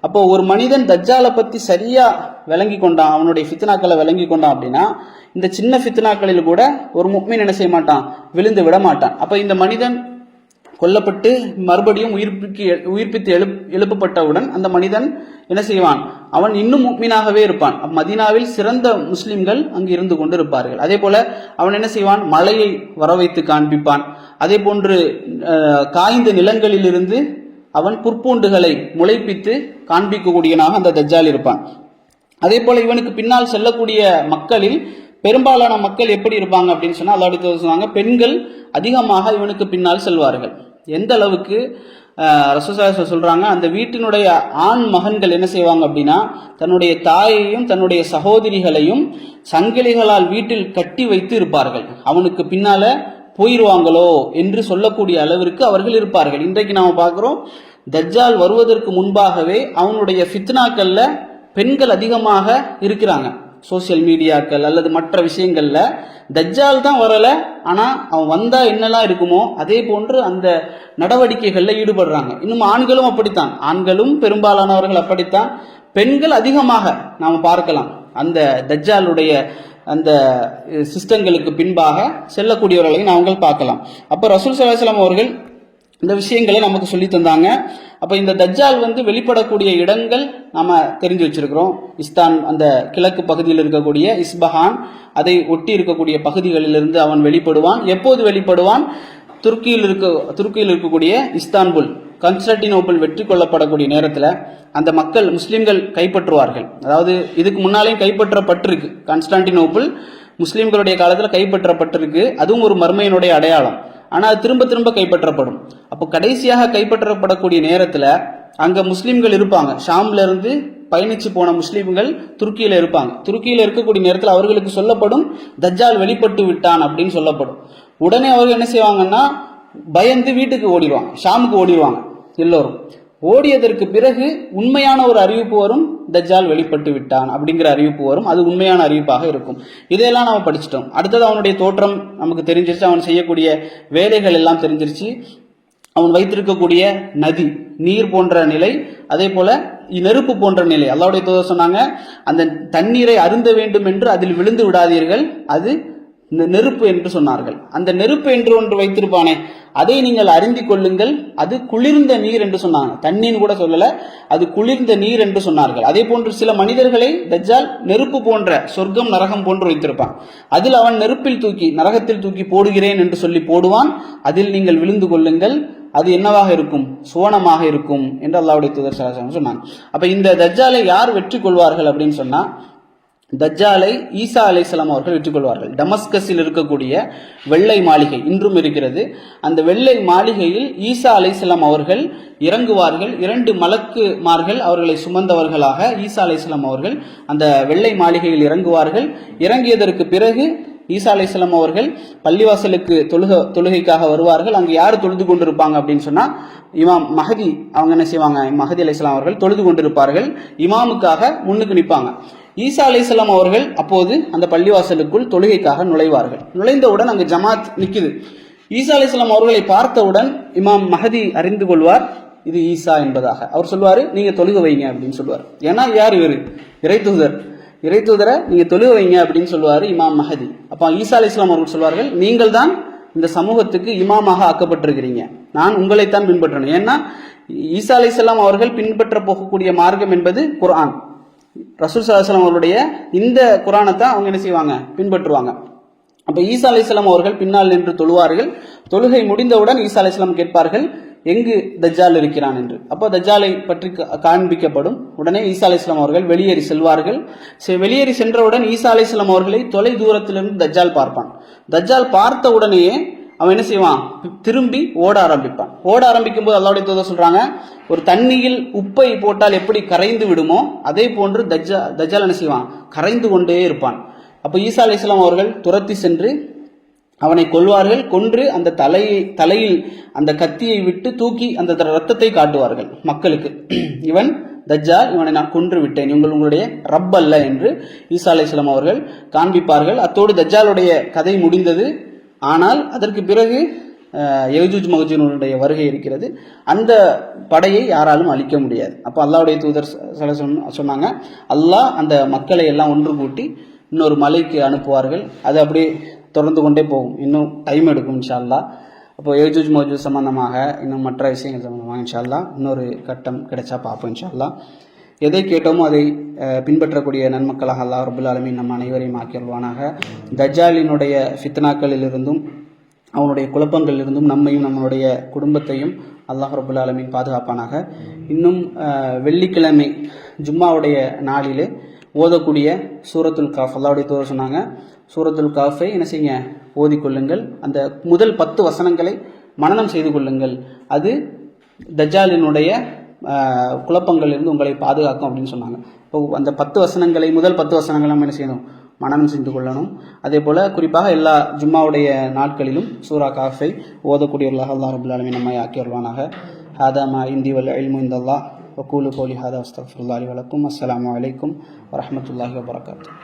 அப்போ ஒரு மனிதன் தஜ்ஜாலை பத்தி சரியா விளங்கி கொண்டான், அவனுடைய ஃபித்னாக்களை விளங்கி கொண்டான் அப்படின்னா இந்த சின்ன ஃபித்னாக்களில் கூட ஒரு முஃமின் என்ன செய்ய மாட்டான், விழுந்து விட மாட்டான். அப்ப இந்த மனிதன் கொல்லப்பட்டு மறுபடியும் உயிர்ப்பித்து எழுப்பப்பட்டவுடன் அந்த மனிதன் என்ன செய்வான், அவன் இன்னும் முஃமினாகவே இருப்பான். மதீனாவில் சிறந்த முஸ்லிம்கள் அங்கு இருந்து கொண்டு இருப்பார்கள். அதே போல அவன் என்ன செய்வான், மலையை வரவைத்து காண்பிப்பான். அதே போன்று காய்ந்த நிலங்களிலிருந்து அவன் புற்பூண்டுகளை முளைப்பித்து காண்பிக்கக்கூடியனாக அந்த தஜ்ஜால் இருப்பான். அதே போல இவனுக்கு பின்னால் செல்லக்கூடிய மக்களில் பெரும்பாலான மக்கள் எப்படி இருப்பாங்க அப்படின்னு சொன்னா, அல்லாஹ் சொன்னாங்க, பெண்கள் அதிகமாக இவனுக்கு பின்னால் செல்வார்கள். எந்த அளவுக்கு ரசூலுல்லாஹி சொல்றாங்க, அந்த வீட்டினுடைய ஆண் மகன்கள் என்ன செய்வாங்க அப்படின்னா தன்னுடைய தாயையும் தன்னுடைய சகோதரிகளையும் சங்கிலிகளால் வீட்டில் கட்டி வைத்து இருப்பார்கள். அவனுக்கு பின்னால போயிருவாங்களோ என்று சொல்லக்கூடிய அளவிற்கு அவர்கள் இருப்பார்கள். இன்றைக்கு நாம பார்க்கிறோம், தஜ்ஜால் வருவதற்கு முன்பாகவே அவனுடைய ஃபித்னாக்கள்ல பெண்கள் அதிகமாக இருக்கிறாங்க. சோசியல் மீடியாக்கள் அல்லது மற்ற விஷயங்கள்ல தஜ்ஜால் தான் வரல, ஆனா அவன் வந்தா என்னெல்லாம் இருக்குமோ அதே போன்று அந்த நடவடிக்கைகள்ல ஈடுபடுறாங்க. இன்னும் ஆண்களும் அப்படித்தான், ஆண்களும் பெரும்பாலானவர்கள் அப்படித்தான். பெண்கள் அதிகமாக நாம பார்க்கலாம் அந்த தஜ்ஜாலுடைய அந்த சிஸ்டங்களுக்கு பின்பாக செல்லக்கூடியவர்களையும் நாங்கள் பார்க்கலாம். அப்ப ரசூல் ஸல்லல்லாஹு அலைஹி வஸல்லம் அவர்கள் இந்த விஷயங்களை நமக்கு சொல்லி தந்தாங்க. அப்ப இந்த தஜ்ஜால் வெளிப்படக்கூடிய இடங்கள் நாம தெரிஞ்சு வச்சிருக்கிறோம். இஸ்தான் அந்த கிழக்கு பகுதியில் இருக்கக்கூடிய இஸ்பஹான், அதை ஒட்டி இருக்கக்கூடிய பகுதிகளிலிருந்து அவன் வெளிப்படுவான். எப்போது வெளிப்படுவான், துருக்கியில் இருக்கக்கூடிய இஸ்தான்புல், கான்ஸ்டான்டினோப்பிள் வெற்றி கொள்ளப்படக்கூடிய நேரத்தில் அந்த மக்கள் முஸ்லிம்கள் கைப்பற்றுவார்கள். அதாவது இதுக்கு முன்னாலேயும் கைப்பற்றப்பட்டிருக்கு, கான்ஸ்டான்டினோப்பிள் முஸ்லிம்களுடைய காலத்தில் கைப்பற்றப்பட்டிருக்கு. அதுவும் ஒரு மர்மையினுடைய அடையாளம். ஆனா அது திரும்ப திரும்ப கைப்பற்றப்படும். அப்போ கடைசியாக கைப்பற்றப்படக்கூடிய நேரத்துல அங்க முஸ்லிம்கள் இருப்பாங்க. ஷாம்ல இருந்து பயணிச்சு போன முஸ்லிம்கள் துருக்கியில இருப்பாங்க. துருக்கியில இருக்கக்கூடிய நேரத்தில் அவர்களுக்கு சொல்லப்படும், தஜ்ஜால் வெளிப்பட்டு விட்டான் அப்படின்னு சொல்லப்படும். உடனே அவர்கள் என்ன செய்வாங்கன்னா பயந்து வீட்டுக்கு ஓடிடுவாங்க, ஷாமுக்கு ஓடிடுவாங்க. எல்லோரும் ஓடியதற்கு பிறகு உண்மையான ஒரு அறிவிப்பு வரும், தஜ்ஜால் வெளிப்பட்டு விட்டான் அப்படிங்கிற அறிவிப்பு வரும். அது உண்மையான அறிவிப்பாக இருக்கும். இதையெல்லாம் நம்ம படிச்சிட்டோம். அடுத்தது அவனுடைய தோற்றம் நமக்கு தெரிஞ்சிருச்சு, அவன் செய்யக்கூடிய வேலைகள் எல்லாம் தெரிஞ்சிருச்சு, அவன் வைத்திருக்கக்கூடிய நதி நீர் போன்ற நிலை, அதே போல நெருப்பு போன்ற நிலை. அல்லாஹ்வுடைய தூதர் சொன்னாங்க, அந்த தண்ணீரை அருந்த வேண்டும் என்று அதில் விழுந்து விடாதீர்கள், அது நெருப்பு என்று சொன்னார்கள். அந்த நெருப்பு என்று ஒன்று வைத்திருப்பானே, அதை நீங்கள் அறிந்து கொள்ளுங்கள், அது குளிர்ந்த நீர் என்று சொன்னாங்க. தண்ணீர் கூட சொல்லல, அது குளிர்ந்த நீர் என்று சொன்னார்கள். அதே போன்று சில மனிதர்களை தஜ்ஜால் நெருப்பு போன்ற, சொர்க்கம் நரகம் போன்று வைத்திருப்பான். அதில் அவன் நரகத்தில் தூக்கி போடுகிறேன் என்று சொல்லி போடுவான். அதில் நீங்கள் விழுந்து கொள்ளுங்கள், அது என்னவாக இருக்கும், சுவனமாக இருக்கும் என்று அல்லாஹ்வுடைய தூதர் ஸல்லல்லாஹு அலைஹி வஸல்லம் சொன்னாங்க. அப்ப இந்த தஜ்ஜாலை யார் வெற்றி கொள்வார்கள் அப்படின்னு சொன்னா, தஜ்ஜாலை ஈசா அலைஹிஸ்ஸலாம் அவர்கள் வெற்றி கொள்வார்கள். டமஸ்கஸில் இருக்கக்கூடிய வெள்ளை மாளிகை இன்றும் இருக்கிறது. அந்த வெள்ளை மாளிகையில் ஈசா அலைஹிஸ்ஸலாம் அவர்கள் இறங்குவார்கள். 2 மலக்குமார்கள் அவர்களை சுமந்தவர்களாக ஈசா அலைஹிஸ்ஸலாம் அவர்கள் அந்த வெள்ளை மாளிகையில் இறங்குவார்கள். இறங்கியதற்கு பிறகு ஈசா அலைஹிஸ்ஸலாம் அவர்கள் பள்ளிவாசலுக்கு தொழுகைக்காக வருவார்கள். அங்கு யார் தொழுது கொண்டிருப்பாங்க அப்படின்னு சொன்னா, இமாம் மஹதி அவங்க என்ன செய்வாங்க, மஹதி அலைஹிஸ்ஸலாம் அவர்கள் தொழுது கொண்டிருப்பார்கள். இமாமுக்காக முன்னுக்கு நிற்பாங்க. ஈசா அலைஹிஸ்ஸலாம் அவர்கள் அப்போது அந்த பள்ளிவாசலுக்குள் தொழுகைக்காக நுழைவார்கள். நுழைந்தவுடன் அங்கு ஜமாத் நிக்குது. ஈசா அலைஹிஸ்ஸலாம் அவர்களை பார்த்தவுடன் இமாம் மஹதி அறிந்து கொள்வார், இது ஈசா என்பதாக. அவர் சொல்வாரு, நீங்க தொழுக வைங்க அப்படின்னு சொல்லுவார். ஏன்னா யார் இவரு, இறைத்தூதரை நீங்க தொழுக வைங்க அப்படின்னு சொல்லுவாரு இமாம் மஹதி. அப்ப ஈசா அலைஹிஸ்ஸலாம் அவர்கள் சொல்வார்கள், நீங்கள் தான் இந்த சமூகத்துக்கு இமாமாக ஆக்கப்பட்டிருக்கிறீங்க, நான் உங்களைத்தான் பின்பற்றணும். ஏன்னா ஈசா அலைஹிஸ்ஸலாம் அவர்கள் பின்பற்ற போகக்கூடிய மார்க்கம் என்பது குர்ஆன். ரசூல் ஸல்லல்லாஹு அலைஹி வஸல்லம் அவருடைய இந்த குர்ஆனை தான் அவங்க என்ன செய்வாங்க, பின்பற்றுவாங்க. அப்ப ஈசா அலைஹிஸ்ஸலாம் அவர்கள் பின்னால் நின்று தொழுவார்கள். தொழுகை முடிந்தவுடன் ஈசா அலைஹிஸ்ஸலாம் கேட்பார்கள், எங்கு தஜ்ஜால் இருக்கிறான் என்று. அப்போ தஜ்ஜாலை பற்றி காண்பிக்கப்படும். உடனே ஈசா அலைஹிஸ்ஸலாம் அவர்கள் வெளியேறி செல்வார்கள். வெளியேறி சென்றவுடன் ஈசா அலைஹிஸ்ஸலாம் அவர்களை தொலை தூரத்திலிருந்து தஜ்ஜால் பார்ப்பான். தஜ்ஜால் பார்த்த உடனேயே அவன் என்ன செய்வான், திரும்பி ஓட ஆரம்பிப்பான். ஓட ஆரம்பிக்கும் போது அல்லாஹ்வுடைய தூதர் சொல்றாங்க, ஒரு தண்ணியில் உப்பை போட்டால் எப்படி கரைந்து விடுமோ அதே போன்று தஜ்ஜால் என்ன செய்வான், கரைந்து கொண்டே இருப்பான். அப்ப ஈசா அலைஹிஸ்ஸலாம் அவர்கள் துரத்தி சென்று அவனை கொல்வார்கள். கொன்று அந்த தலையில் அந்த கத்தியை விட்டு தூக்கி அந்த ரத்தத்தை காட்டுவார்கள் மக்களுக்கு. இவன் தஜ்ஜால், இவனை நான் கொன்று விட்டேன், உங்களுடைய ரப் அல்ல என்று ஈசா அலைஹிஸ்ஸலாம் அவர்கள் காண்பிப்பார்கள். அத்தோடு தஜ்ஜாலுடைய கதை முடிந்தது. ஆனால் அதற்கு பிறகு யஜூஜ் மகஜூனுடைய வருகை இருக்கிறது. அந்த படையை யாராலும் அழிக்க முடியாது. அப்போ அல்லாஹ்வுடைய தூதர் சொன்னாங்க, அல்லாஹ் அந்த மக்களை எல்லாம் ஒன்று கூட்டி இன்னொரு மலைக்கு அனுப்புவார்கள். அது அப்படியே தொடர்ந்து கொண்டே போகும், இன்னும் டைம் எடுக்கும் இன்ஷா அல்லாஹ். அப்போ யஜூஜ் மகஜூஜ் சம்பந்தமாக இன்னும் மற்ற விஷயங்கள் சம்பந்தமாக இன்ஷா அல்லாஹ் இன்னொரு கட்டம் கிடைச்சா பார்ப்போம் இன்ஷா அல்லாஹ். எதை கேட்டோமோ அதை பின்பற்றக்கூடிய நன்மக்களாக அல்லாஹ் ரப்புல் ஆலமீன் நம் அனைவரையும் ஆக்கியல்வானாக. தஜ்ஜாலினுடைய ஃபித்னாக்களிலிருந்தும் அவனுடைய குழப்பங்களிலிருந்தும் நம்மையும் நம்மளுடைய குடும்பத்தையும் அல்லாஹ் ரப்புல் ஆலமீன் பாதுகாப்பானாக. இன்னும் வெள்ளிக்கிழமை ஜும்மாவுடைய நாளிலே ஓதக்கூடிய சூரத்துல் காஃப், அல்லாஹ்வுடைய தூதர் சொன்னாங்க, சூரத்துல் காஃபை என்ன செய்யுங்க, ஓதிக்கொள்ளுங்கள். அந்த முதல் 10 வசனங்களை மனனம் செய்து கொள்ளுங்கள். அது தஜ்ஜாலினுடைய குழப்பங்களிலிருந்து உங்களை பாதுகாக்கும் அப்படின்னு சொன்னாங்க. இப்போ அந்த 10 வசனங்களை, முதல் 10 வசனங்களை நம்ம என்ன செய்யணும், மனனம் செய்து கொள்ளணும். அதே போல் குறிப்பாக எல்லா ஜும்மாவுடைய நாட்களிலும் சூரா காஃபை ஓதக்கூடியவர்களாக அல்லாஹ் ரப்புல் ஆலமீன் நம்மை ஆக்கி வருவானாக. ஹாதா மா இந்தி வல் இல்மு இந்தல்லாஹ் வகூலு கௌலி ஹாதா அஸ்தக்ஃபிருல்லாஹி வலக்கும். அஸ்ஸலாமு அலைக்கும் வரஹ்மத்துல்லாஹி வபரகாத்துஹு.